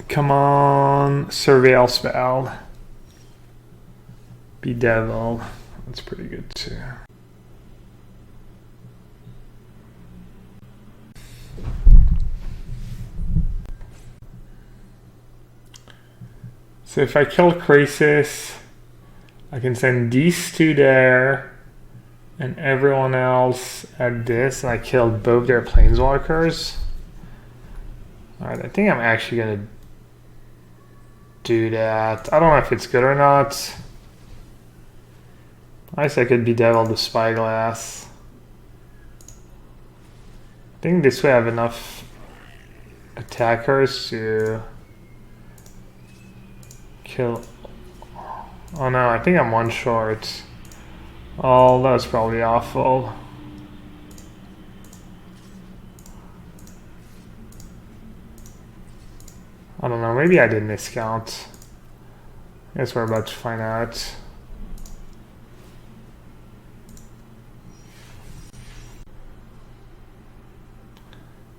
Come on, surveil spell. Bedevil. That's pretty good too. So if I kill Grixis, I can send these two there and everyone else at this, and I killed both their planeswalkers. Alright, I think I'm actually gonna do that. I don't know if it's good or not. I guess I could bedevil the spyglass. I think this way I have enough attackers to kill. Oh no, I think I'm one short. Oh, that's probably awful. I don't know, maybe I did miscount. I guess we're about to find out.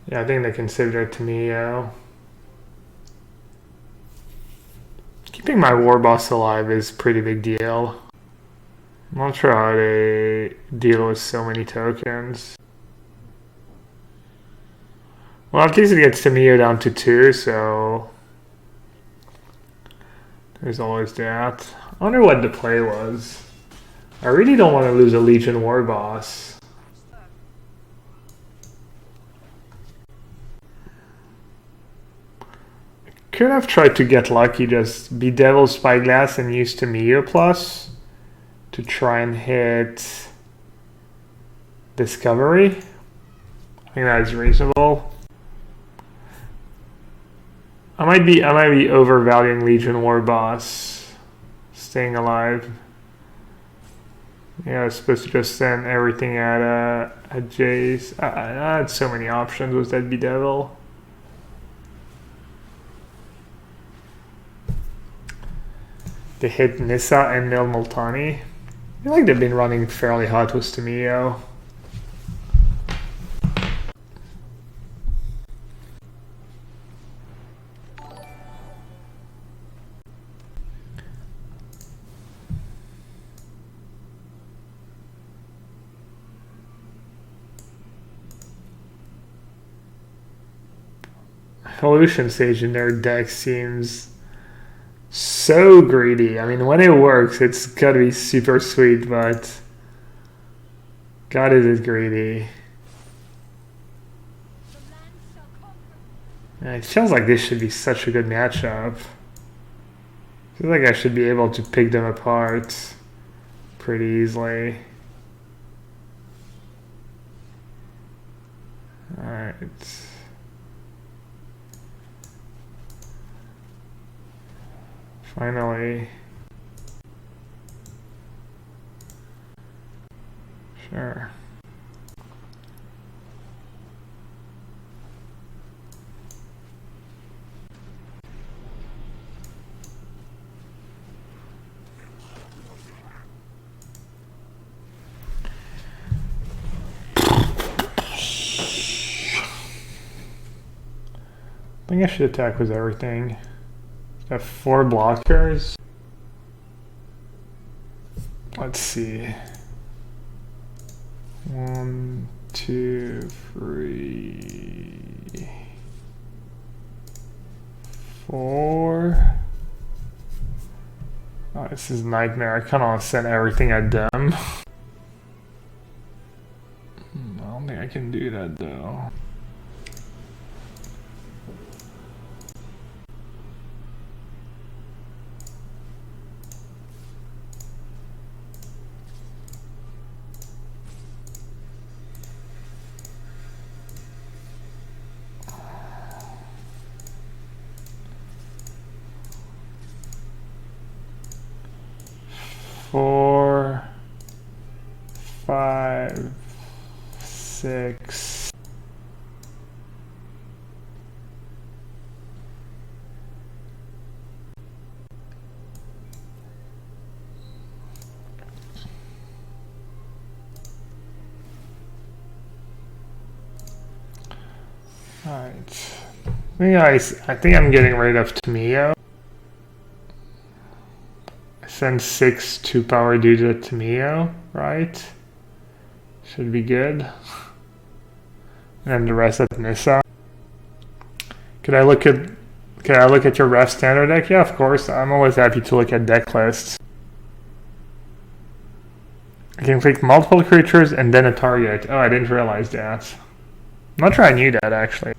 Yeah, I think they consider it to me, Keeping my war boss alive is a pretty big deal. I'm not sure how they deal with so many tokens. Well, at least it gets Tamio down to 2, so there's always that. I wonder what the play was. I really don't want to lose a Legion war boss. Could have tried to get lucky, just bedevil spyglass and use Tamio plus to try and hit Discovery. I think that is reasonable. I might be overvaluing Legion War Boss staying alive. Yeah, I was supposed to just send everything at Jace. I had so many options with that bedevil. They hit Nissa and Nil Multani. I feel like they've been running fairly hot with Tamio. Evolution Stage in their deck seems so greedy. I mean, when it works, it's gotta be super sweet, but God, is it greedy. Yeah, it feels like this should be such a good matchup. I feel like I should be able to pick them apart pretty easily. Alright. Finally. Sure. I think I should attack with everything. I have 4 blockers. Let's see. 1, 2, 3, 4. Oh, this is a nightmare. I kind of want to send everything at them. I don't think I can do that though. Four, 5, 6. Alright. I think I'm getting rid of Tamio. I send 6 2-power dudes at Tamio, right? Should be good. And the rest at Nissa. Can I look at your ref standard deck? Yeah, of course. I'm always happy to look at deck lists. I can click multiple creatures and then a target. Oh, I didn't realize that. I'm not sure I knew that actually.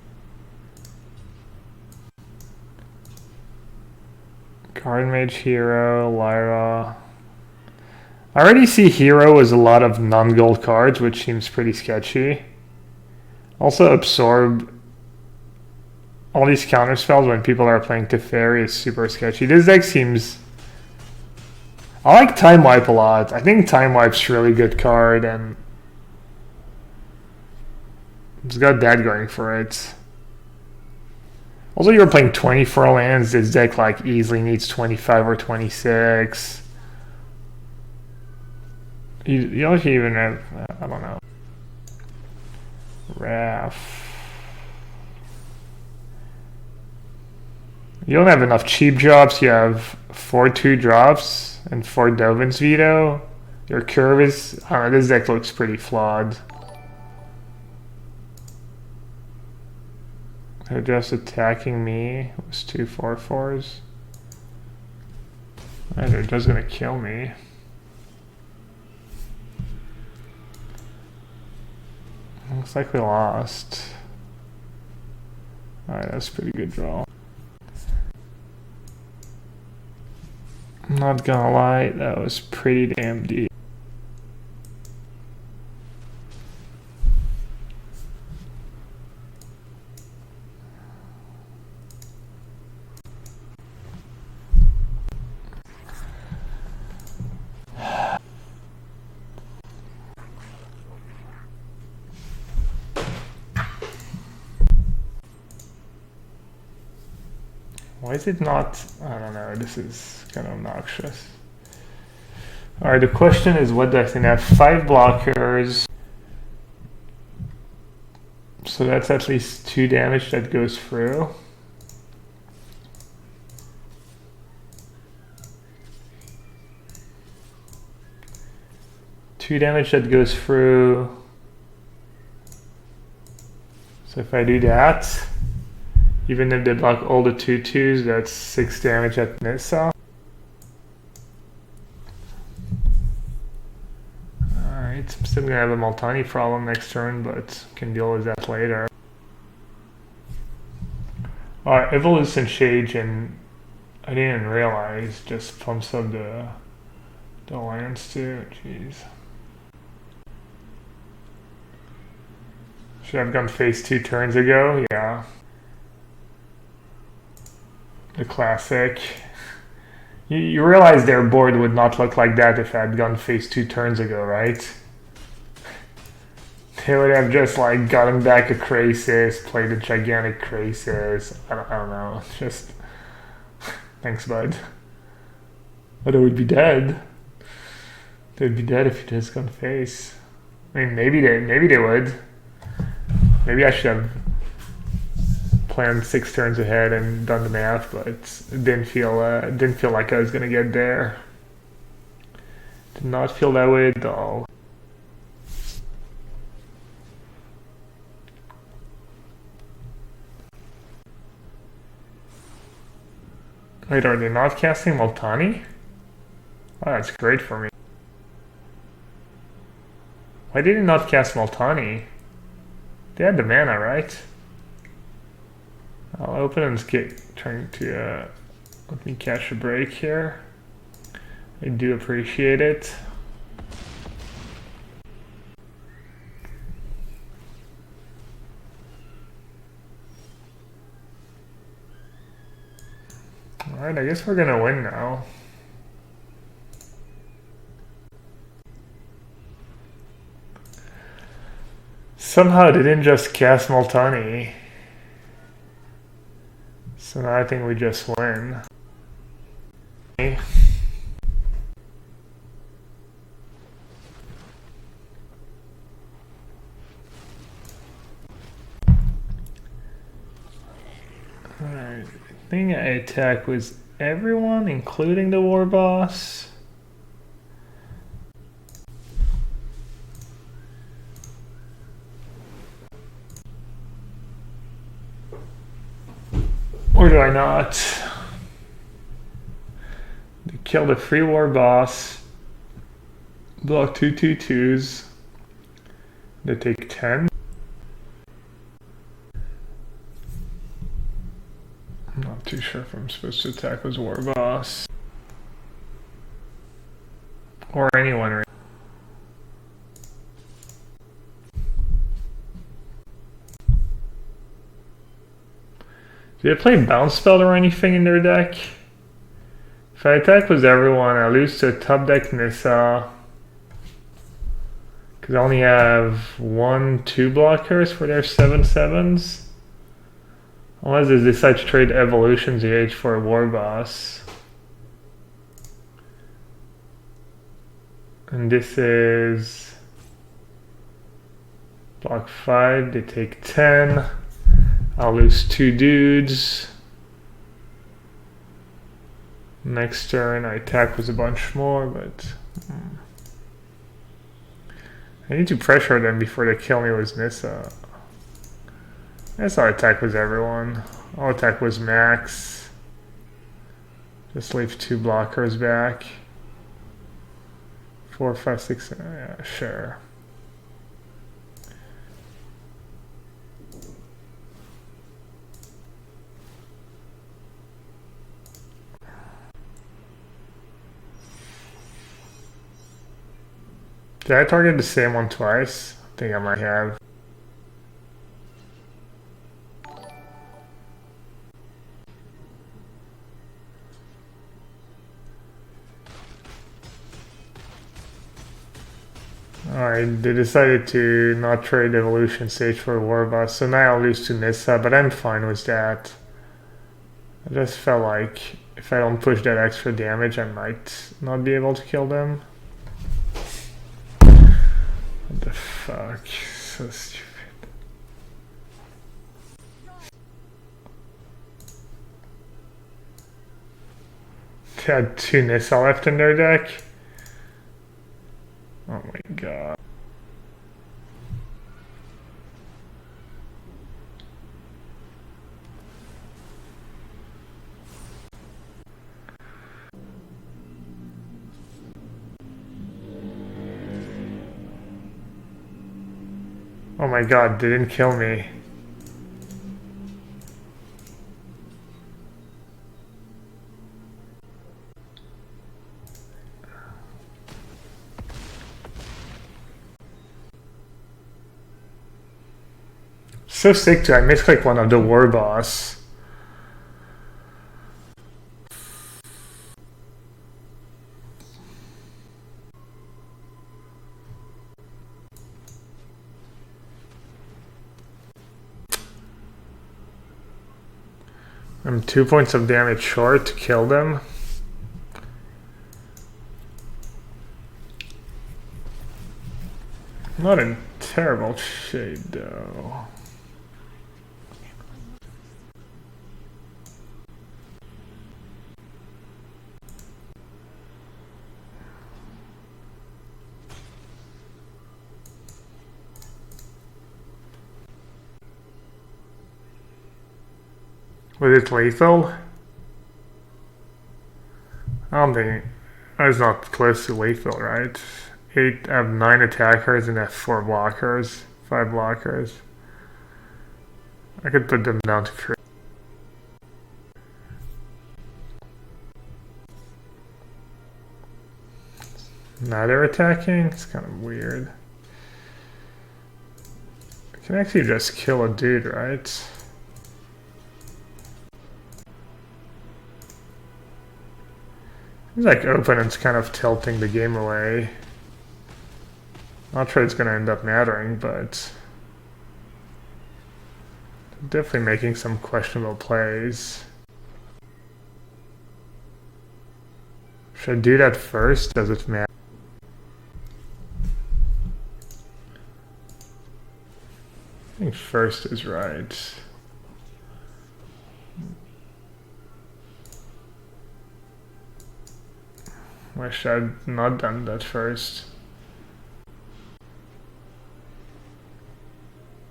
Card Mage, Hero, Lyra. I already see Hero as a lot of non-gold cards, which seems pretty sketchy. Also, Absorb. All these counter spells when people are playing Teferi is super sketchy. This deck seems... I like Time Wipe a lot. I think Time Wipe's a really good card, and it's got that going for it. Also, you're playing 24 lands. This deck like easily needs 25 or 26. You don't even have... I don't know. Raf. You don't have enough cheap drops. You have 4 2 drops and 4 Dovin's Veto. Your curve is... I don't know, this deck looks pretty flawed. They're just attacking me. It was 2 4/4s. They're just gonna kill me. Looks like we lost. Alright, that's a pretty good draw. I'm not gonna lie, that was pretty damn deep. Why is it not? I don't know, this is kind of obnoxious. Alright, the question is, what does it have? 5 blockers. So that's at least 2 damage that goes through. Two damage that goes through. So if I do that, even if they block all the 2/2s, that's 6 damage at Nissa. Alright, I'm still gonna have a Multani problem next turn, but can deal with that later. Alright, Evolution Shade, and I didn't realize, just pumps up the lands too. Jeez. Should have gone face 2 turns ago, yeah. The classic. You realize their board would not look like that if I had gone face 2 turns ago, right? They would have just like gotten back a Grixis, played a gigantic Grixis. I don't know. Just thanks, bud. But they would be dead. They'd be dead if you just gone face. I mean, maybe they would. Maybe I should have planned 6 turns ahead and done the math, but it didn't feel like I was gonna get there. Did not feel that way at all. Wait, are they not casting Multani? Oh, that's great for me. Why did they not cast Multani? They had the mana, right? I'll open and skip, trying to let me catch a break here. I do appreciate it. Alright, I guess we're gonna win now. Somehow they didn't just cast Multani. So now I think we just win. Alright, I think I attack with everyone, including the war boss. Or do I not? They kill the free war boss. Block 2/2/2s. They take 10. I'm not too sure if I'm supposed to attack with war boss. Or anyone really. Do they play bounce spell or anything in their deck? If I attack with everyone, I lose to top deck Nissa. Because I only have 1/2 blockers for their 7/7s. Unless they decide to trade Evolution's Age for a war boss. And this is block 5, they take 10. I'll lose 2 dudes. Next turn I attack with a bunch more, but I need to pressure them before they kill me with Nissa. I guess I'll attack with everyone. I'll attack with Max. Just leave 2 blockers back. 4, 5, 6, yeah, sure. Did I target the same one twice? I think I might have. Alright, they decided to not trade Evolution Stage for a war boss, so now I'll lose to Nissa, but I'm fine with that. I just felt like if I don't push that extra damage, I might not be able to kill them. What the fuck? So stupid. They had 2 Nissa left in their deck. Oh my god. Oh my god, they didn't kill me. So sick too, I misclicked one of the war boss. I'm 2 points of damage short to kill them. Not in terrible shape though. Was it lethal? I don't think it's not close to lethal, right? I have 9 attackers and I have 4 blockers, 5 blockers. I could put them down to 3. Now they're attacking? It's kind of weird. I can actually just kill a dude, right? Seems like opponent's kind of tilting the game away. Not sure it's going to end up mattering, but definitely making some questionable plays. Should I do that first? Does it matter? I think first is right. Wish I'd not done that first.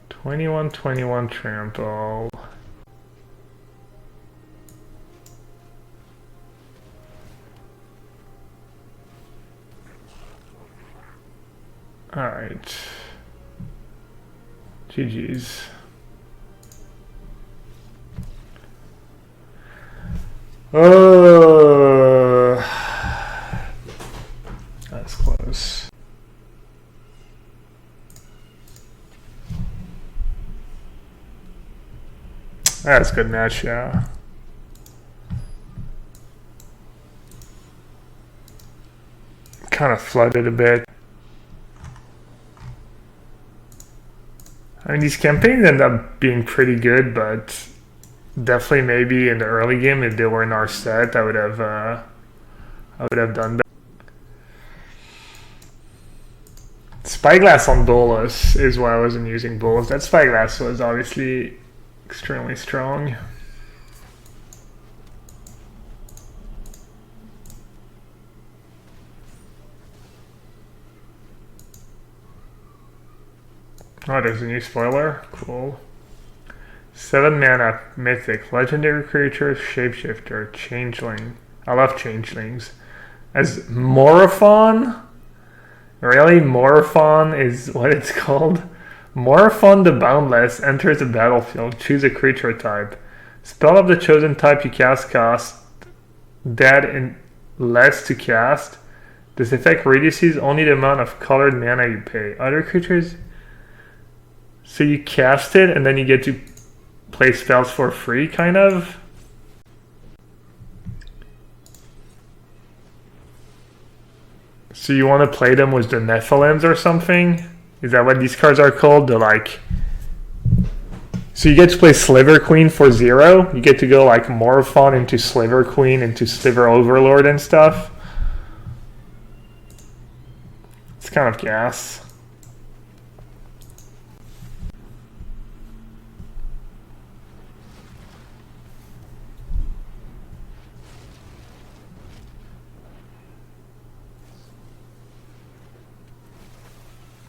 21-21 trample. Alright. GG's. That's close. That's a good match, yeah. Kind of flooded a bit. I mean, these campaigns end up being pretty good, but definitely maybe in the early game, if they were in our set, I would have done better. Spyglass on Bolas is why I wasn't using Bolas. That Spyglass was obviously extremely strong. Oh, there's a new spoiler. Cool. 7 mana mythic, legendary creature, shapeshifter, changeling. I love changelings. As Morophon? Really? Morophon is what it's called? Morophon the Boundless enters the battlefield. Choose a creature type. Spell of the chosen type you cast cost that in less to cast. This effect reduces only the amount of colored mana you pay. Other creatures... So you cast it and then you get to play spells for free, kind of? So you want to play them with the Nephilims or something? Is that what these cards are called? They're like... So you get to play Sliver Queen for 0. You get to go like Morophon into Sliver Queen into Sliver Overlord and stuff. It's kind of gas.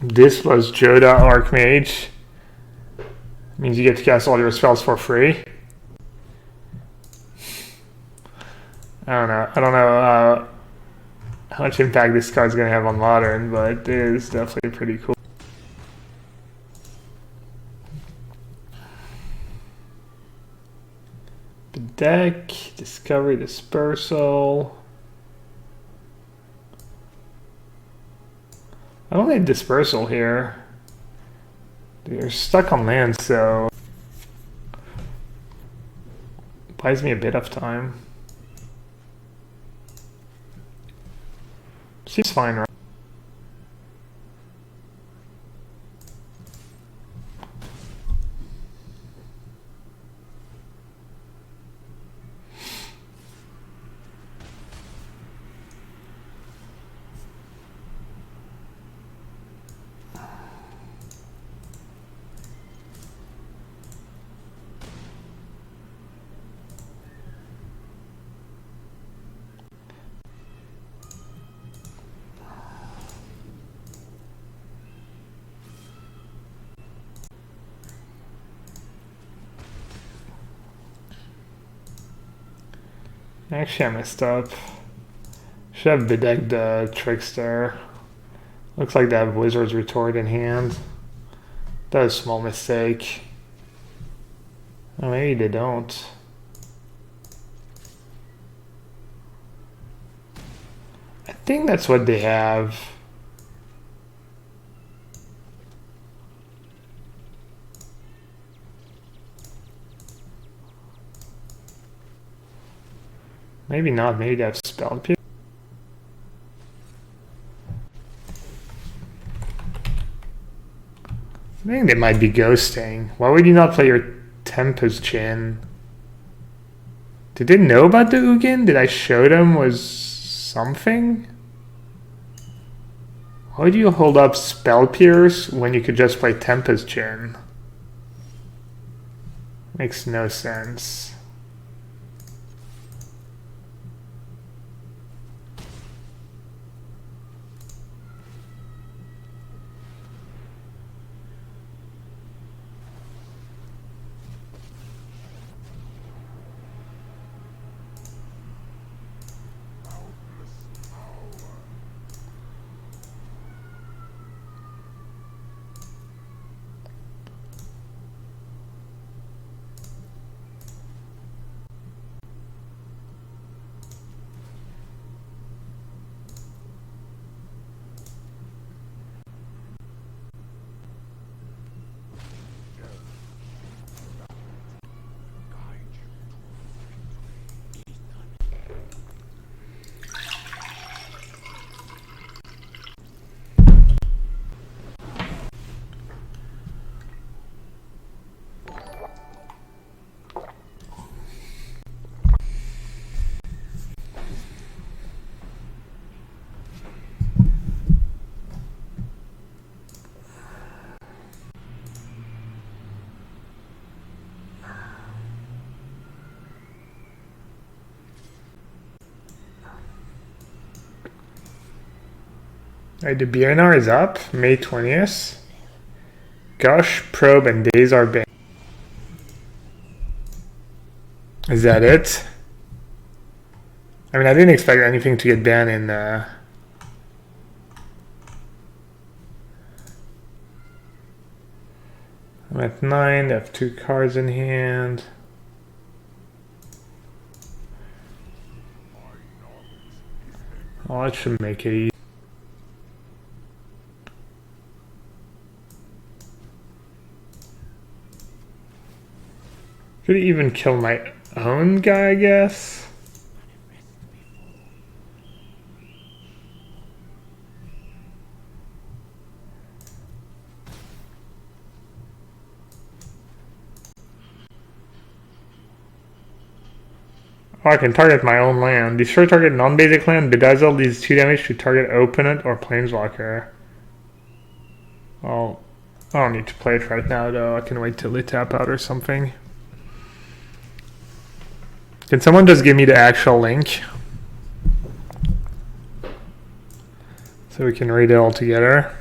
This was Joda Archmage. Means you get to cast all your spells for free. I don't know how much impact this card's gonna have on Modern, but it is definitely pretty cool. The deck, Discovery Dispersal. I don't need Dispersal here. You're stuck on land, so buys me a bit of time. Seems fine, right? Actually, I messed up. Should have bedecked the Trickster. Looks like they have Wizard's Retort in hand. That was a small mistake. Oh, maybe they don't. I think that's what they have. Maybe not. Maybe they have Spell Pierce. I think they might be ghosting. Why would you not play your Tempest Chin? Did they know about the Ugin? Did I show them was something? Why would you hold up Spell Pierce when you could just play Tempest Chin? Makes no sense. Alright, the BNR is up, May 20th. Gush, Probe, and Days are banned. Is that it? I mean, I didn't expect anything to get banned in I'm at 9, I have 2 cards in hand. Oh, that should make it easy. Could even kill my own guy, I guess. Oh, I can target my own land. Destroy target non-basic land, bedazzle these 2 damage to target opponent or planeswalker. Well, I don't need to play it right now though. I can wait till they tap out or something. Can someone just give me the actual link? So we can read it all together.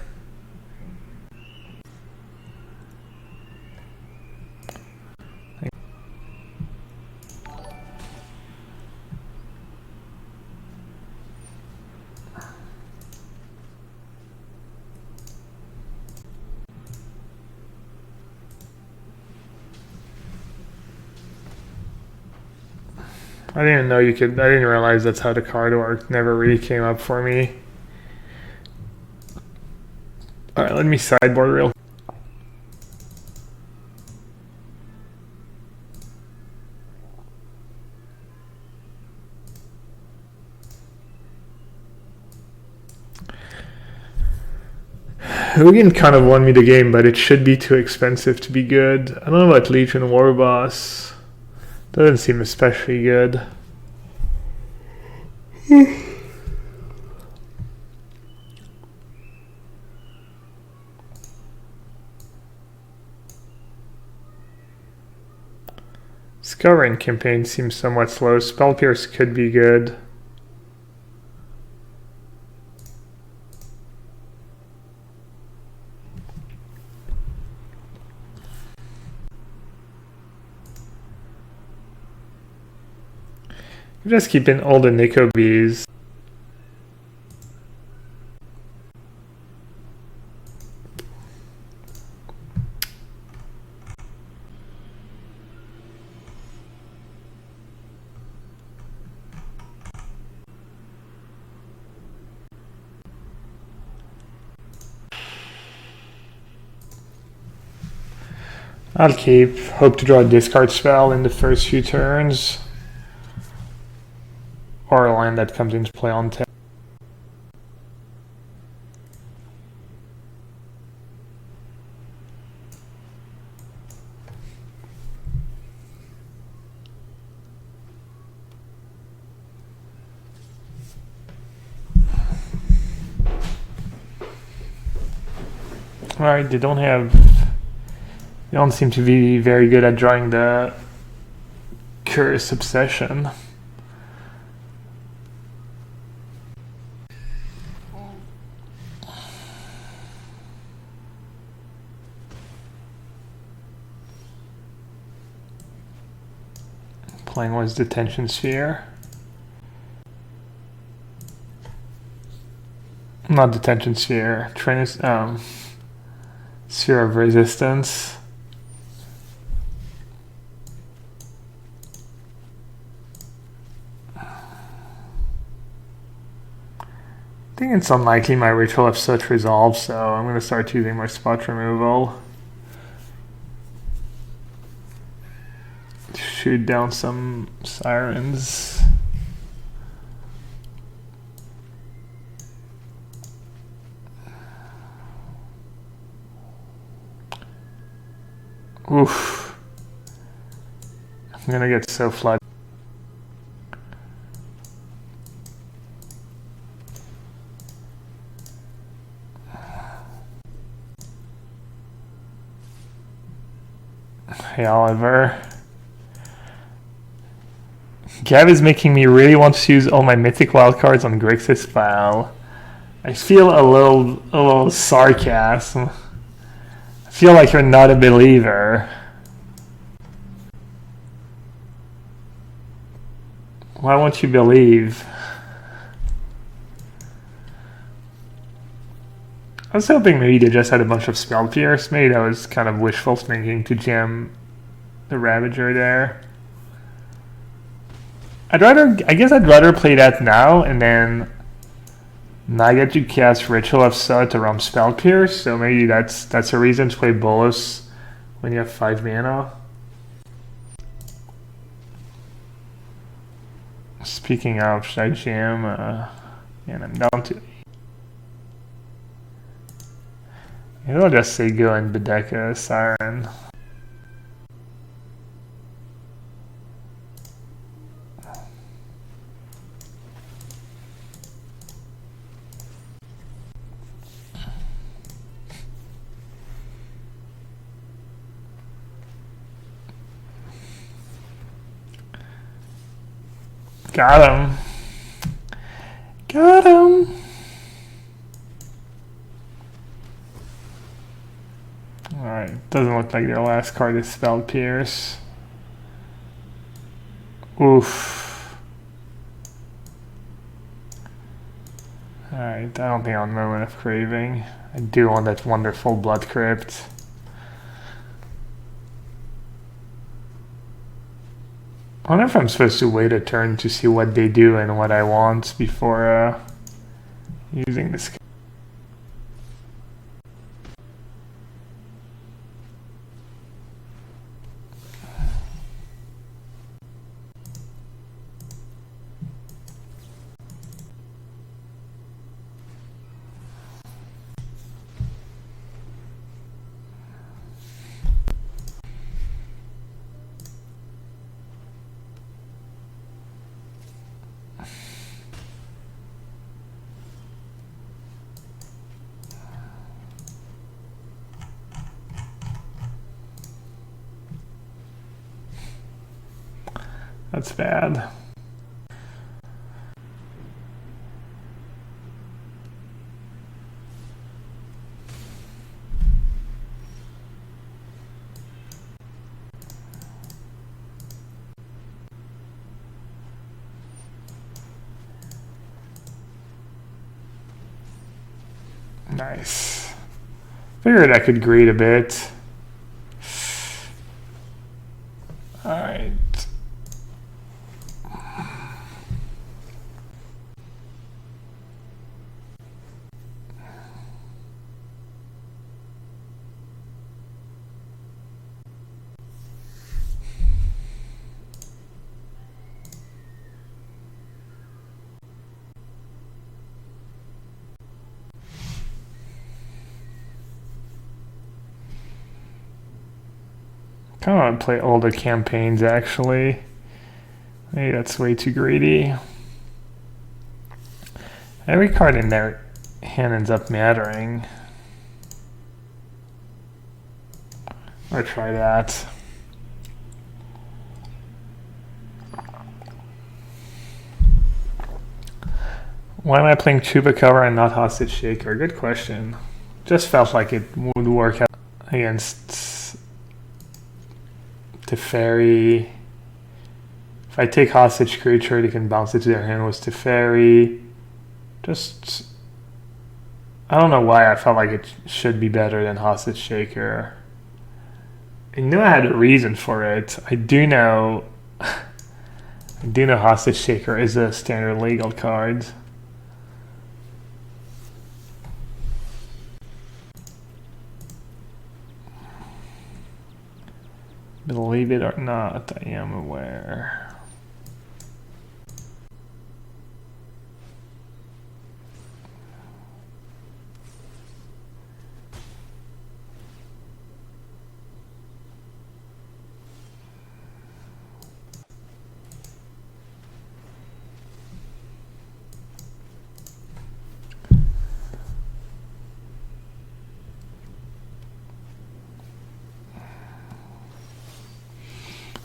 I didn't even know you could, I didn't realize that's how the card worked. Never really came up for me. Alright, let me sideboard real. Hugin kind of won me the game, but it should be too expensive to be good. I don't know about Legion Warboss. Doesn't seem especially good. Scouring campaign seems somewhat slow. Spell Pierce could be good. Just keeping all the Nico bees. I'll keep. Hope to draw a discard spell in the first few turns. Or a line that comes into play on 10. Alright, they don't seem to be very good at drawing the Curious Obsession. Playing was Detention Sphere. Not Detention Sphere, Sphere of Resistance. I think it's unlikely my ritual of such resolve, so I'm going to start using my spot removal. Shoot down some sirens. Oof. I'm gonna get so flooded. Hey Oliver. Gav is making me really want to use all my mythic wildcards on Grixis file. I feel a little sarcasm. I feel like you're not a believer. Why won't you believe? I was hoping maybe they just had a bunch of spell pierce. Maybe that was kind of wishful thinking to jam the Ravager there. I guess I'd rather play that now and then not get to cast Ritual of Sod to run spell pierce. So maybe that's a reason to play Bolus when you have 5 mana. Speaking of, should I jam? And I'm down to. Maybe I'll just say go and Bedeka Siren. Got him. Got him. Alright, doesn't look like their last card is Spell Pierce. Oof. Alright, I don't think I'll know enough Craving. I do want that wonderful Blood Crypt. I wonder if I'm supposed to wait a turn to see what they do and what I want before using this. That's bad. Nice. Figured I could greed a bit. Alright. Kind of want to play older campaigns, actually. Maybe that's way too greedy. Every card in their hand ends up mattering. Or try that. Why am I playing Chupacabra and not Hostage Shaker? Good question. Just felt like it would work out against Teferi. If I take Hostage Creature, they can bounce it to their hand with Teferi. Just, I don't know why I felt like it should be better than Hostage Shaker. I knew I had a reason for it. I do know Hostage Shaker is a standard legal card. Believe it or not, I am aware.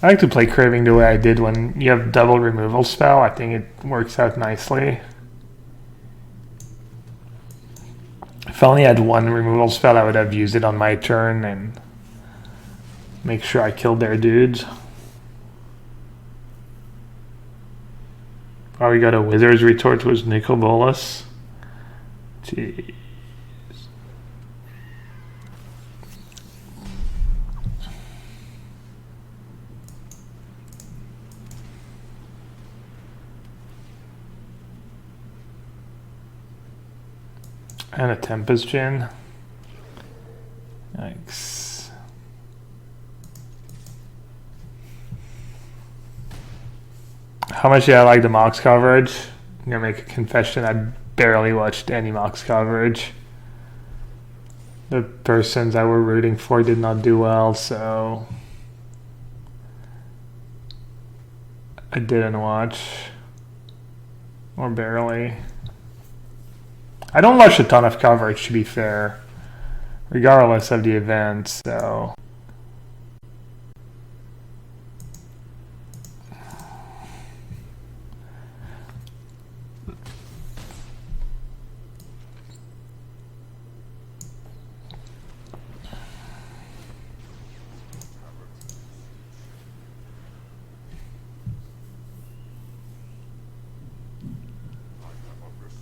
I like to play Craving the way I did when you have double removal spell. I think it works out nicely. If I only had one removal spell, I would have used it on my turn and make sure I killed their dudes. Oh, we got a Wizard's Retort with Nicol Bolas. Jeez. And a Tempest Gin. Yikes. How much do I like the Mox coverage? I'm gonna make a confession. I barely watched any Mox coverage. The persons I were rooting for did not do well, so I didn't watch. Or barely. I don't watch a ton of coverage, to be fair, regardless of the event, so.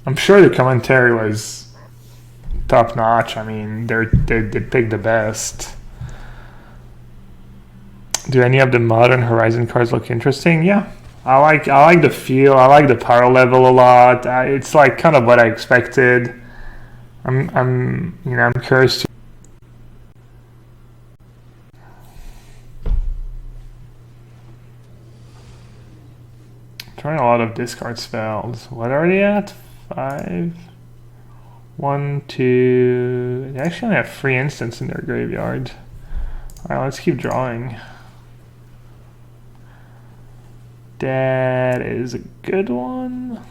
I'm sure the commentary was top notch. I mean, they picked the best. Do any of the modern Horizon cards look interesting? Yeah, I like the feel. I like the power level a lot. It's like kind of what I expected. I'm curious to. Trying a lot of discard spells. What are they at? 5, 1, 2. They actually only have 3 instants in their graveyard. Alright, let's keep drawing. That is a good one.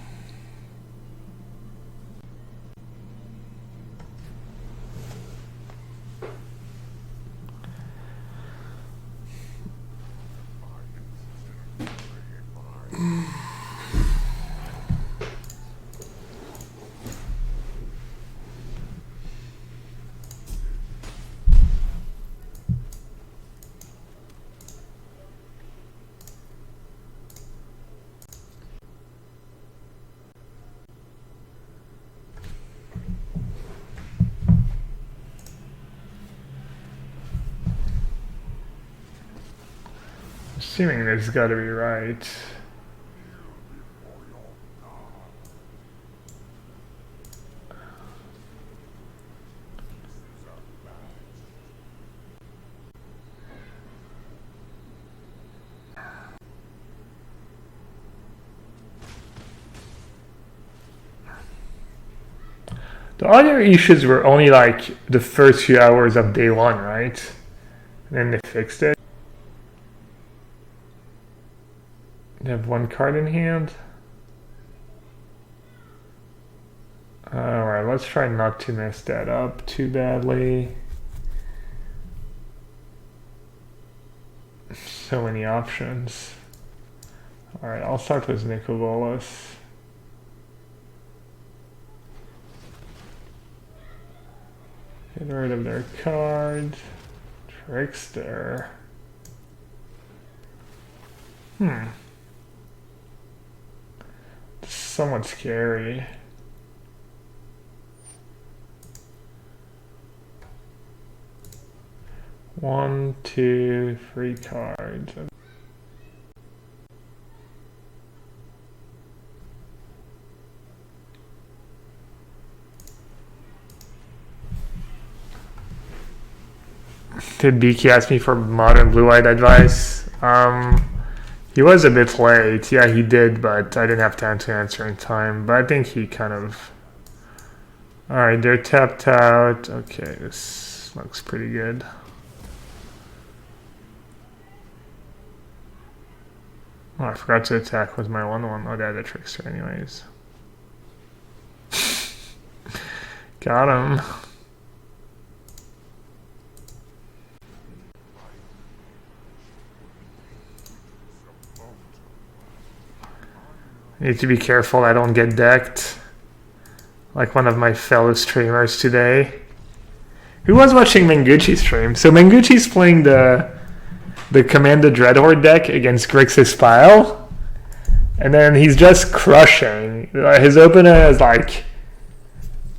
Assuming this has got to be right. The other issues were only like the first few hours of day one, right? And then they fixed it. They have one card in hand. Alright, let's try not to mess that up too badly. So many options. Alright, I'll start with Nicol Bolas. Get rid of their card. Trickster. Somewhat scary. One, two, 3 cards. Did Beaky ask me for modern blue-eyed advice? He was a bit late. Yeah, he did, but I didn't have time to answer in time. But I think he kind of... Alright, they're tapped out. Okay, this looks pretty good. Oh, I forgot to attack with my 1/1. Oh, they had a trickster anyways. Got him. Need to be careful I don't get decked. like one of my fellow streamers today. Who was watching Mengucci's stream? So Mengucci's playing the Commander Dreadhorde deck against Grixis pile, and then he's just crushing. His opener is like,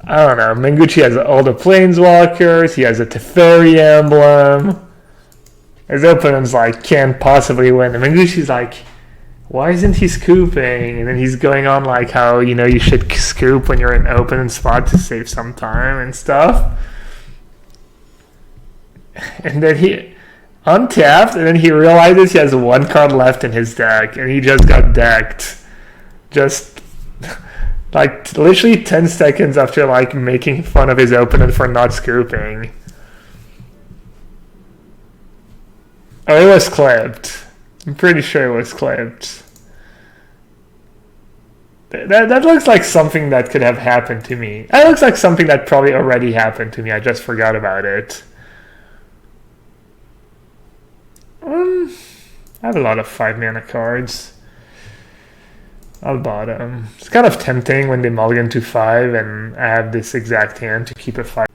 I don't know, Mengucci has all the Planeswalkers, he has a Teferi emblem. His opponent's like, can't possibly win. And Mengucci's like, why isn't he scooping? And then he's going on like how, you know, you should scoop when you're in an open spot to save some time and stuff. And then he untapped, and then he realizes he has one card left in his deck, and he just got decked. Just like literally 10 seconds after like making fun of his opponent for not scooping. Oh, it was clipped. I'm pretty sure it was clipped. That looks like something that could have happened to me. That looks like something that probably already happened to me. I just forgot about it. I have a lot of 5-mana cards. I'll bottom. It's kind of tempting when they mulligan to 5 and I have this exact hand to keep a 5.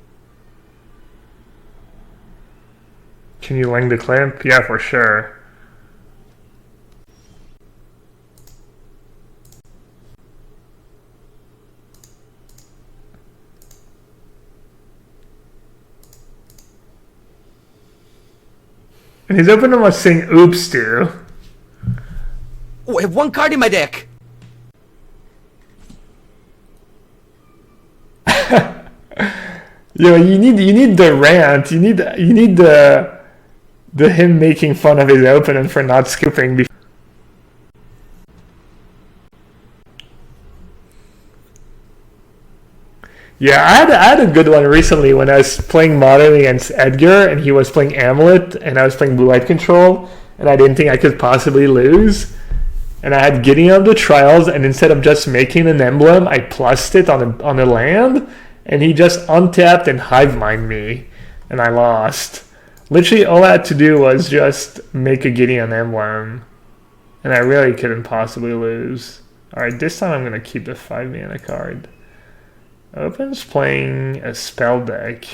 Can you link the clip? Yeah, for sure. And his opener was saying oops too. Oh, I have one card in my deck. Yo, you need the rant. You need the him making fun of his opponent for not scooping before. Yeah, I had a good one recently when I was playing Modern against Edgar and he was playing Amulet and I was playing Blue-White Control and I didn't think I could possibly lose. And I had Gideon of the Trials, and instead of just making an emblem, I plussed it on a land, and he just untapped and hive mined me, and I lost. Literally all I had to do was just make a Gideon emblem, and I really couldn't possibly lose. Alright, this time I'm going to keep the 5-mana card. Open's playing a spell deck.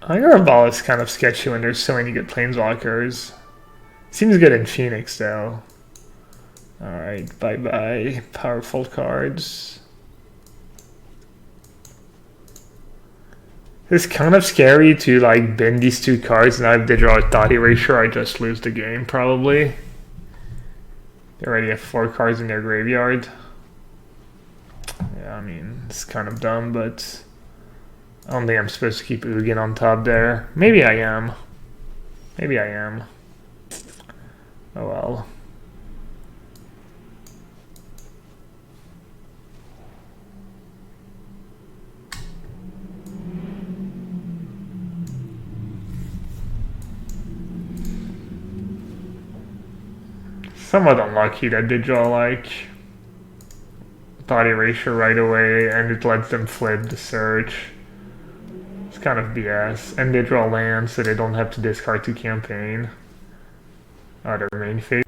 Iron Ball is kind of sketchy when there's so many good Planeswalkers. Seems good in Phoenix though. Alright, bye bye. Powerful cards. It's kind of scary to like bin these two cards, and if they draw a Thought Erasure, I just lose the game probably. They already have 4 cards in their graveyard. Yeah, I mean, it's kind of dumb, but I don't think I'm supposed to keep Ugin on top there. Maybe I am. Maybe I am. Oh well. Somewhat unlucky that they draw like Thought Erasure right away and it lets them flip the search. It's kind of BS. And they draw land so they don't have to discard 2 campaign. Their main phase.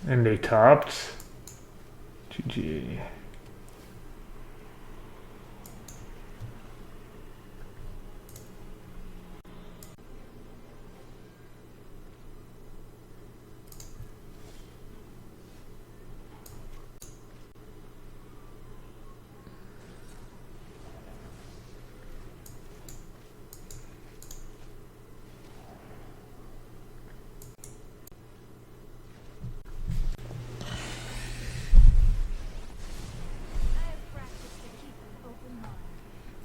And they topped. GG.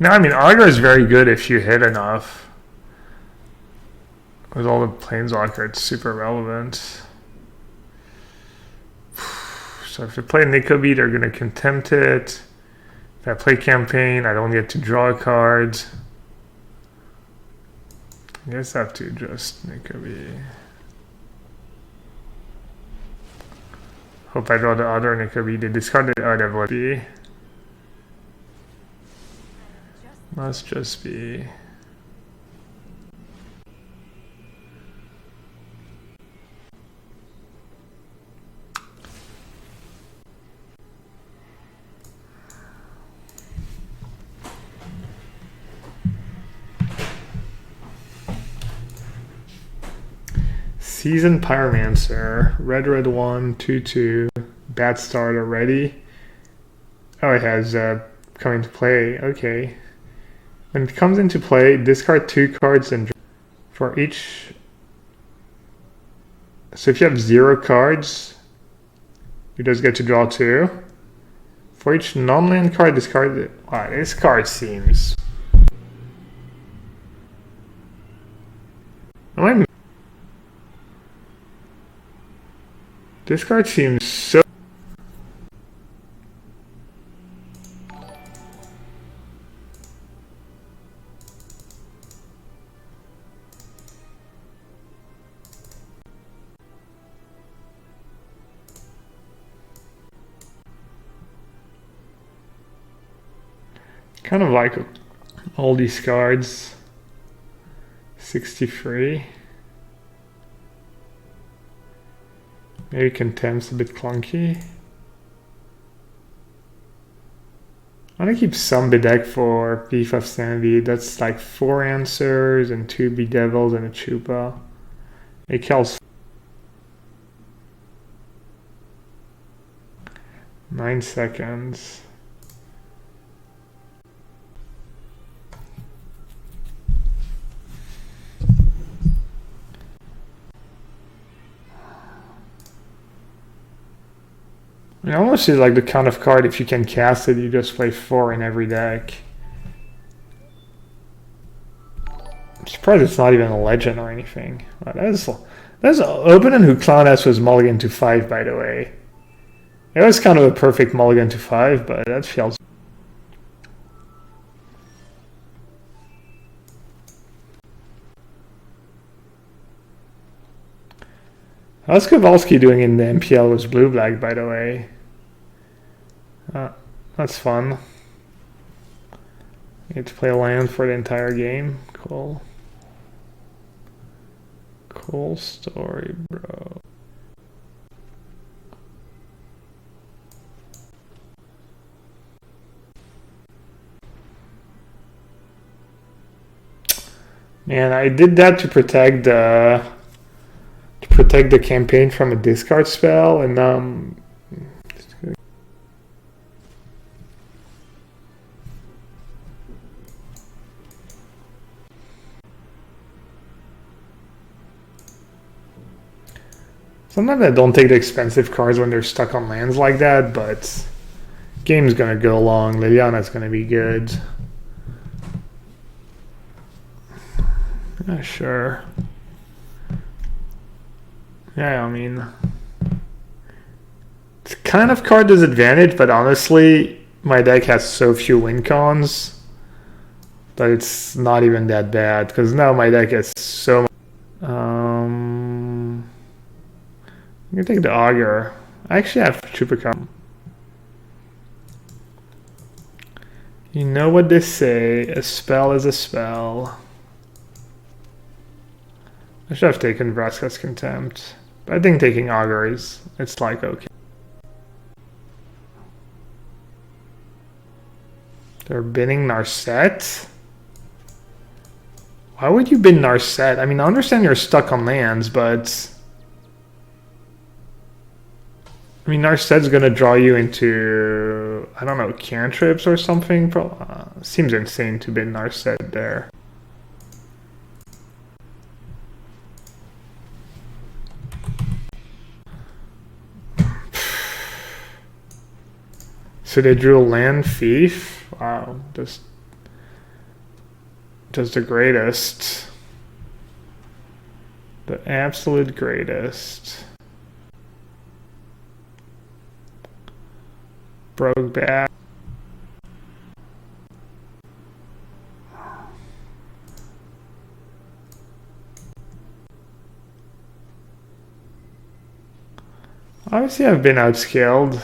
No, I mean, Augur is very good if you hit enough. With all the Planeswalker, it's super relevant. So if I play Nikobe, they're going to contempt it. If I play Campaign, I don't get to draw a card. I guess I have to adjust Nikobe. Hope I draw the other Nikobe. They discarded RWB. Must just be. Seasoned Pyromancer. Red 1, 2/2. Bad start already. Oh, it has come into play. Okay. When it comes into play, discard 2 cards and for each. So if you have 0 cards, you just get to draw 2. For each non-land card, discard it. Wow, this card seems. This card seems so. Kind of like all these cards. 63. Maybe Contempt's a bit clunky. I want to keep some Bedeck for Thief of Sanity. That's like 4 answers and 2 Bedevils and a Chupa. It kills 9 seconds. I almost see like the count of card. If you can cast it, you just play 4 in every deck. I'm surprised it's not even a legend or anything. Wow, that's an opponent who Clown S was mulligan to 5, by the way. It was kind of a perfect mulligan to 5, but that feels. How's Kowalski doing in the MPL with blue-black, by the way? That's fun. You get to play a land for the entire game. Cool. Cool story, bro. Man, I did that to protect the campaign from a discard spell, and sometimes I don't take the expensive cards when they're stuck on lands like that, but game's gonna go long. Liliana's gonna be good. Yeah, sure. Yeah, I mean, it's kind of card disadvantage, but honestly, my deck has so few win cons that it's not even that bad, because now my deck has so much. I'm gonna take the Augur. I actually have Chupacabra. You know what they say, a spell is a spell. I should have taken Vraska's Contempt. But I think taking Augur is, it's like okay. They're binning Narset? Why would you bin Narset? I mean, I understand you're stuck on lands, but I mean, Narset's gonna draw you into, I don't know, cantrips or something. Seems insane to bin Narset there. So they drew a land thief. Wow, just the greatest. The absolute greatest. Broke back. Obviously I've been outscaled.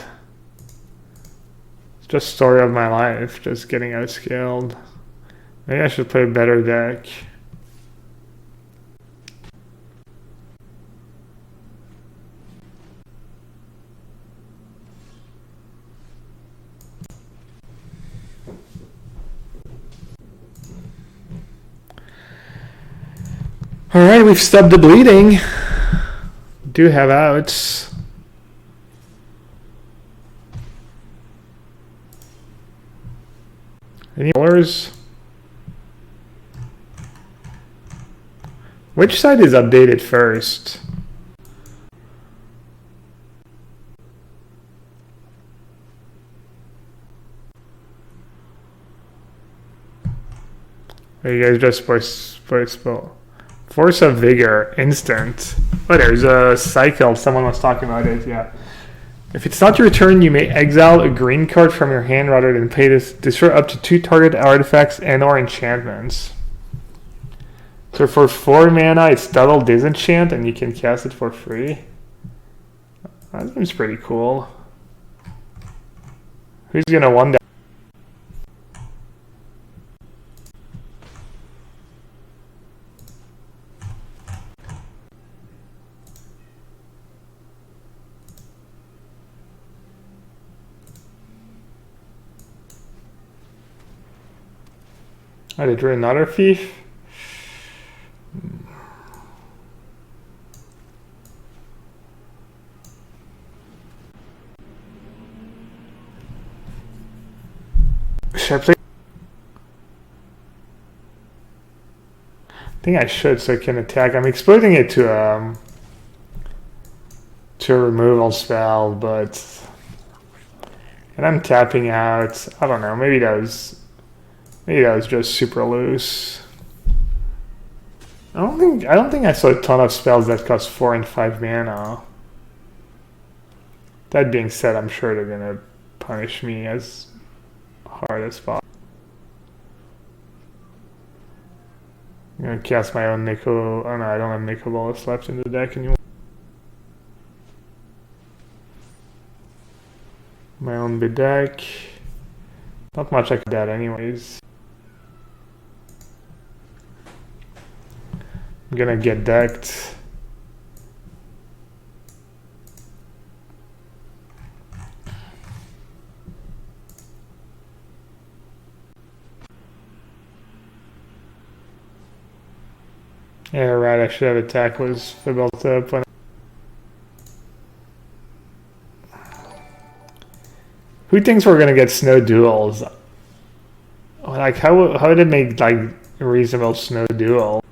It's just story of my life, just getting outscaled. Maybe I should play a better deck. Alright, we've stopped the bleeding. do have outs. Any colors? Which side is updated first? Or you guys just spell. Force of Vigor, instant. Oh, there's a cycle. Someone was talking about it, yeah. If it's not your turn, you may exile a green card from your hand rather than play this. Destroy up to 2 target artifacts and or enchantments. So for 4 mana, it's double disenchant and you can cast it for free. That seems pretty cool. Who's gonna win that? I did another thief. Should I play? I think I should, so I can attack. I'm exposing it to a removal spell, but and I'm tapping out. I don't know. Maybe that was just super loose. I don't think I saw a ton of spells that cost 4 and 5 mana. That being said, I'm sure they're gonna punish me as hard as possible. I'm gonna cast my own Nicol. Oh no, I don't have Nicol Bolas left in the deck anymore. My own bid deck. Not much like that anyways. I'm gonna get decked. Yeah, right, I should have attack was built up when. Who thinks we're gonna get snow duels? Like, how would it make like a reasonable snow duel?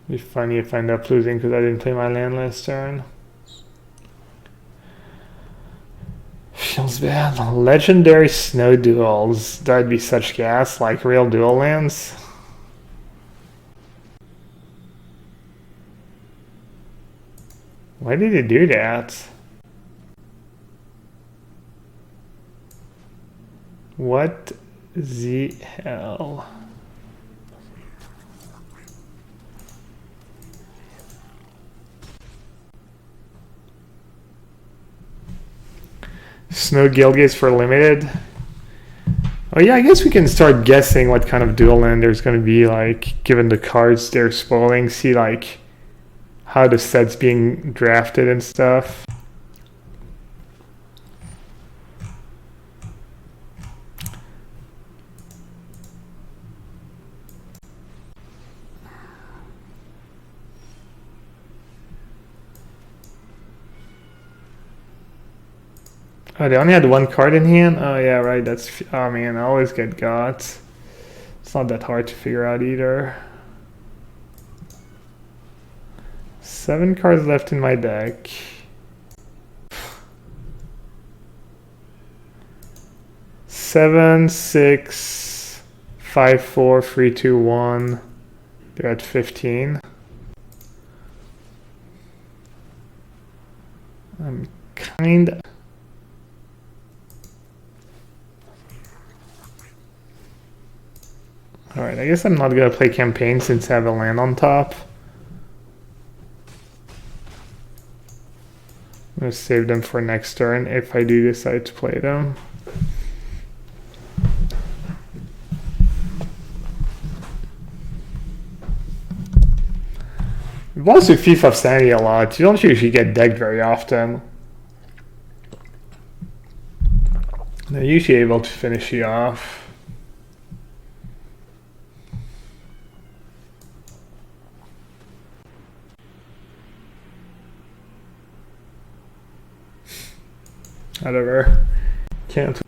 It'd be funny if I end up losing because I didn't play my land last turn. Feels bad. Legendary snow duels. That'd be such gas, like real dual lands. Why did he do that? What the hell? Snow Gilgates for limited. Oh yeah, I guess we can start guessing what kind of dual land there's going to be, like, given the cards they're spoiling, see like how the set's being drafted and stuff. Oh, they only had 1 card in hand? Oh yeah, right, that's... Oh man, I always get got. It's not that hard to figure out either. 7 cards left in my deck. Seven, 6, 5, 4, 3, 2, 1. They're at 15. I'm kinda... Alright, I guess I'm not gonna play campaign since I have a land on top. I'm gonna save them for next turn if I do decide to play them. I've also Thief of Sanity a lot. You don't usually get decked very often. They're usually able to finish you off. Whatever. Can't